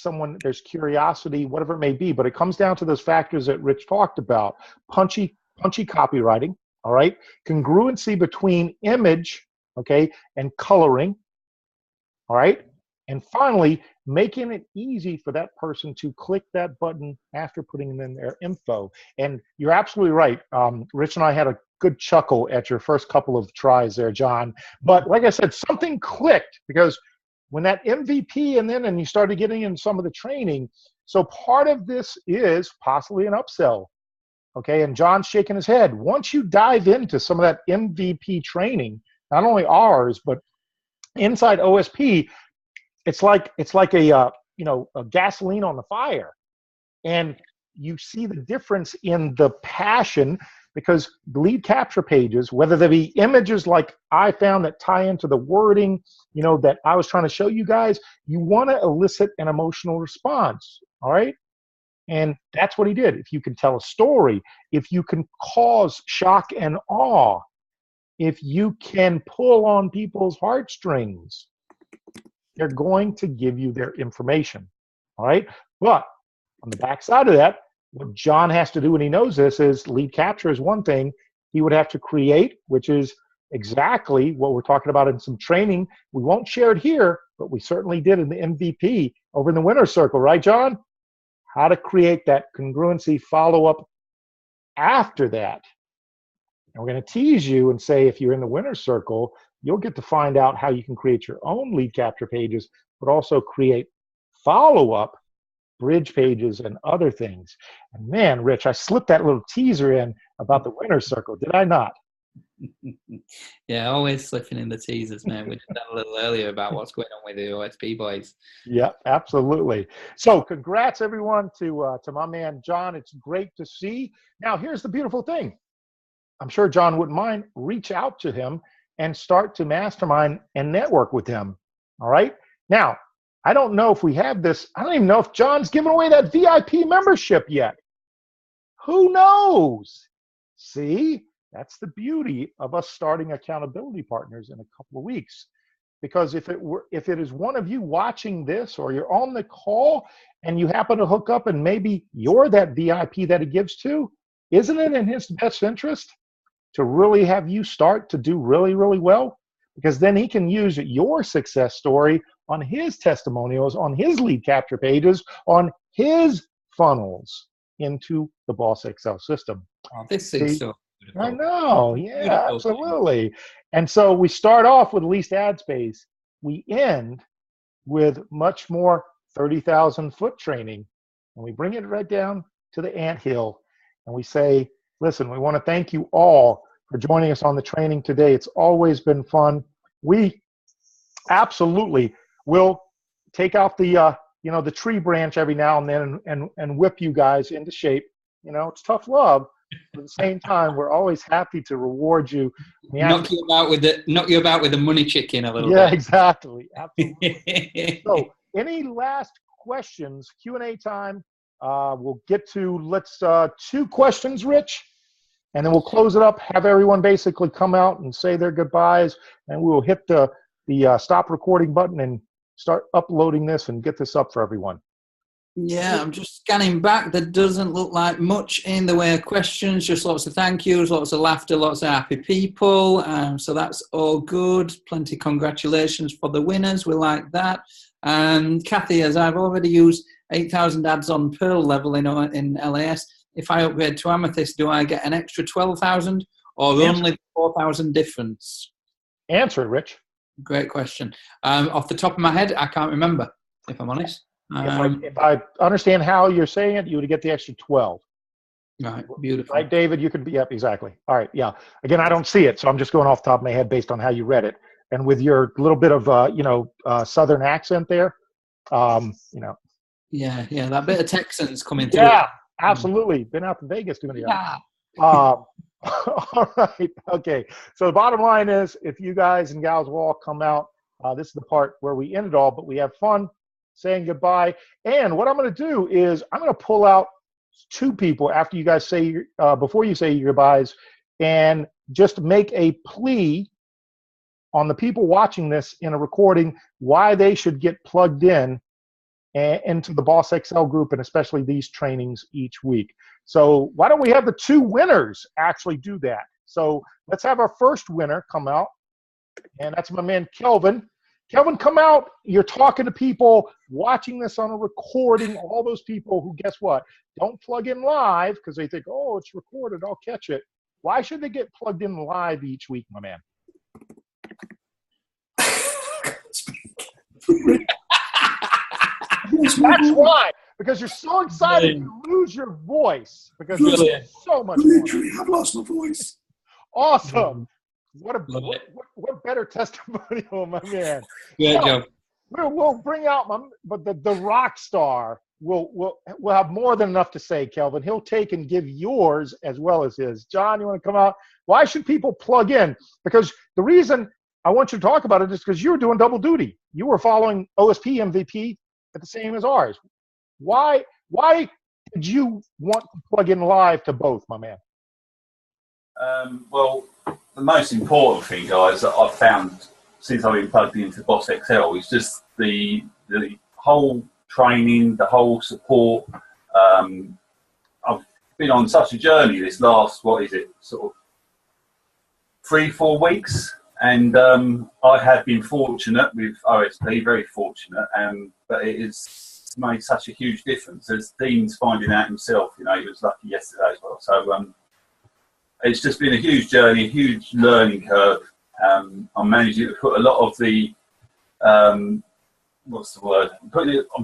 there's curiosity, whatever it may be, but it comes down to those factors that Rich talked about. Punchy copywriting, all right? Congruency between image, okay, and coloring, all right? And finally, making it easy for that person to click that button after putting in their info. And you're absolutely right. Rich and I had a good chuckle at your first couple of tries there, John. But like I said, something clicked, because when that MVP and you started getting in some of the training, so part of this is possibly an upsell. Okay, and John's shaking his head. Once you dive into some of that MVP training, not only ours, but inside OSP, it's like a gasoline on the fire, and you see the difference in the passion, because the lead capture pages, whether they be images like I found that tie into the wording, you know, that I was trying to show you guys, you want to elicit an emotional response, all right? And that's what he did. If you can tell a story, if you can cause shock and awe, if you can pull on people's heartstrings, they're going to give you their information, all right? But on the backside of that, what John has to do, and he knows this, is lead capture is one thing. He would have to create, which is exactly what we're talking about in some training. We won't share it here, but we certainly did in the MVP over in the winner's circle, right, John? How to create that congruency follow-up after that. And we're going to tease you and say, if you're in the winner's circle, you'll get to find out how you can create your own lead capture pages, but also create follow-up bridge pages and other things. And man, Rich, I slipped that little teaser in about the winner's circle, did I not? Yeah, always slipping in the teasers, man. We did that a little earlier about what's going on with the OSP boys. Yeah, absolutely. So congrats, everyone, to my man, John. It's great to see. Now, here's the beautiful thing. I'm sure John wouldn't mind. Reach out to him and start to mastermind and network with him. All right. Now, I don't know if we have this. I don't even know if John's given away that VIP membership yet. Who knows? See, that's the beauty of us starting accountability partners in a couple of weeks. Because if it is one of you watching this, or you're on the call and you happen to hook up and maybe you're that VIP that he gives to, isn't it in his best interest to really have you start to do really, really well? Because then he can use your success story on his testimonials, on his lead capture pages, on his funnels. into the Boss Excel system. Oh, this thing's so beautiful. I know, yeah, Beautiful thing. absolutely. And so we start off with least ad space. We end with much more 30,000 foot training. And we bring it right down to the anthill. And we say, listen, we want to thank you all for joining us on the training today. It's always been fun. We absolutely will take out the the tree branch every now and then and whip you guys into shape. It's tough love, but at the same time, we're always happy to reward you. Knock you about with the money chicken a little bit. Yeah, exactly. Absolutely. So, any last questions? Q&A time. We'll get to 2 questions, Rich, and then we'll close it up. Have everyone basically come out and say their goodbyes, and we will hit the stop recording button and start uploading this and get this up for everyone. Yeah, I'm just scanning back. There doesn't look like much in the way of questions, just lots of thank yous, lots of laughter, lots of happy people. So that's all good. Plenty of congratulations for the winners. We like that. Kathy, as I've already used 8,000 ads on Pearl level in LAS, if I upgrade to Amethyst, do I get an extra 12,000 or only 4,000 difference? Answer it, Rich. Great question. Off the top of my head, I can't remember, if I'm honest. If I understand how you're saying it, you would get the extra 12. Right, beautiful. Right, David? You could be up, exactly. All right, yeah. Again, I don't see it, so I'm just going off the top of my head based on how you read it. And with your little bit of, Southern accent there, Yeah, that bit of Texans coming through. Yeah, absolutely. Been out to Vegas doing it. Yeah. All right. Okay. So the bottom line is, if you guys and gals will all come out, this is the part where we end it all, but we have fun saying goodbye. And what I'm going to do is I'm going to pull out 2 people after you guys say, before you say your goodbyes, and just make a plea on the people watching this in a recording why they should get plugged in into the Boss Excel group, and especially these trainings each week. So why don't we have the 2 winners actually do that? So let's have our first winner come out, and that's my man Kelvin. Kelvin, come out. You're talking to people watching this on a recording, all those people who, guess what, don't plug in live because they think, oh, it's recorded, I'll catch it. Why should they get plugged in live each week, my man? That's why, because you're so excited you lose your voice because there's so much fun. Literally, I've lost my voice. Awesome. What better testimonial, my man. Good job. We'll bring out the rock star. We'll have more than enough to say, Kelvin. He'll take and give yours as well as his. John, you want to come out? Why should people plug in? Because the reason I want you to talk about it is because you were doing double duty. You were following OSP MVP at the same as ours. Why did you want to plug in live to both, my man? Well, the most important thing, guys, that I've found since I've been plugged into Boss Excel is just the whole training, the whole support. I've been on such a journey this last, sort of 3-4 weeks, and I have been fortunate with OSP, very fortunate, but it has made such a huge difference. As Dean's finding out himself, he was lucky yesterday as well. So it's just been a huge journey, a huge learning curve. I'm managing to put a lot of the, I'm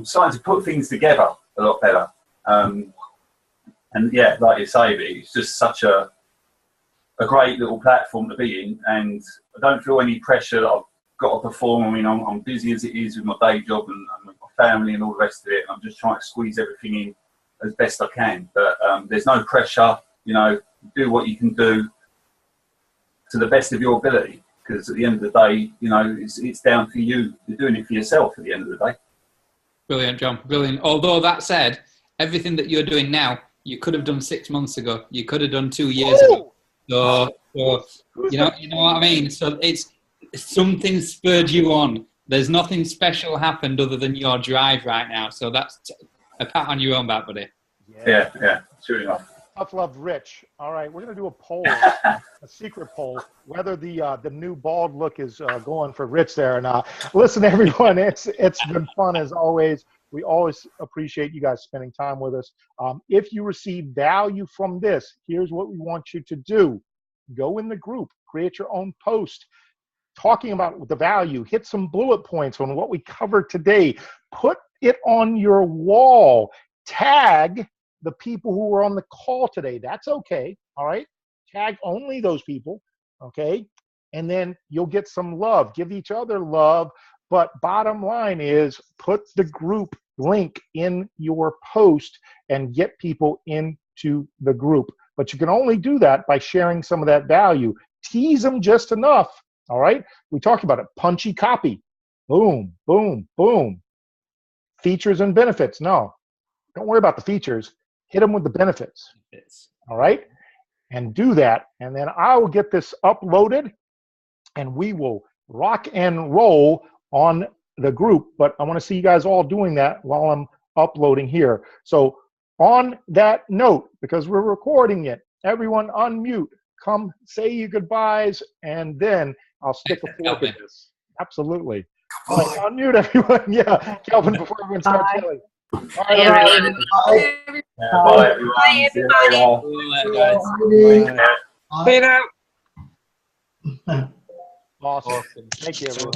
starting to put things together a lot better. And yeah, like you say, it's just such a great little platform to be in, and I don't feel any pressure that I've got to perform. I mean, I'm busy as it is with my day job and with my family and all the rest of it. I'm just trying to squeeze everything in as best I can, but there's no pressure. Do what you can do to the best of your ability, because at the end of the day, it's down to you. You're doing it for yourself at the end of the day. Brilliant, John. Brilliant. Although that said, everything that you're doing now, you could have done 6 months ago. You could have done 2 years ago. So you know what I mean? So it's something spurred you on. There's nothing special happened other than your drive right now. So that's a pat on your own back, buddy. Yeah, sure enough. Tough love, Rich. All right, we're gonna do a poll, a secret poll, whether the new bald look is going for Rich there or not. Listen, everyone, it's been fun as always. We always appreciate you guys spending time with us. If you receive value from this, here's what we want you to do: go in the group, create your own post, talking about the value, hit some bullet points on what we covered today, put it on your wall, tag the people who were on the call today. That's okay, all right? Tag only those people, okay? And then you'll get some love. Give each other love, but bottom line is put the group link in your post and get people into the group. But you can only do that by sharing some of that value. Tease them just enough, all right? We talked about it. Punchy copy. Boom, boom, boom. Features and benefits. No, don't worry about the features. Hit them with the benefits, all right? And do that, and then I will get this uploaded, and we will rock and roll on the group. But I want to see you guys all doing that while I'm uploading here. So on that note, because we're recording it, everyone unmute, come say your goodbyes, and then I'll stick a fork in this. Absolutely. All right, unmute everyone. Yeah, Kelvin, before everyone starts yelling. All right, everyone. Bye, everyone. Bye, See you everybody. later. Later. Awesome. Thank you, everyone.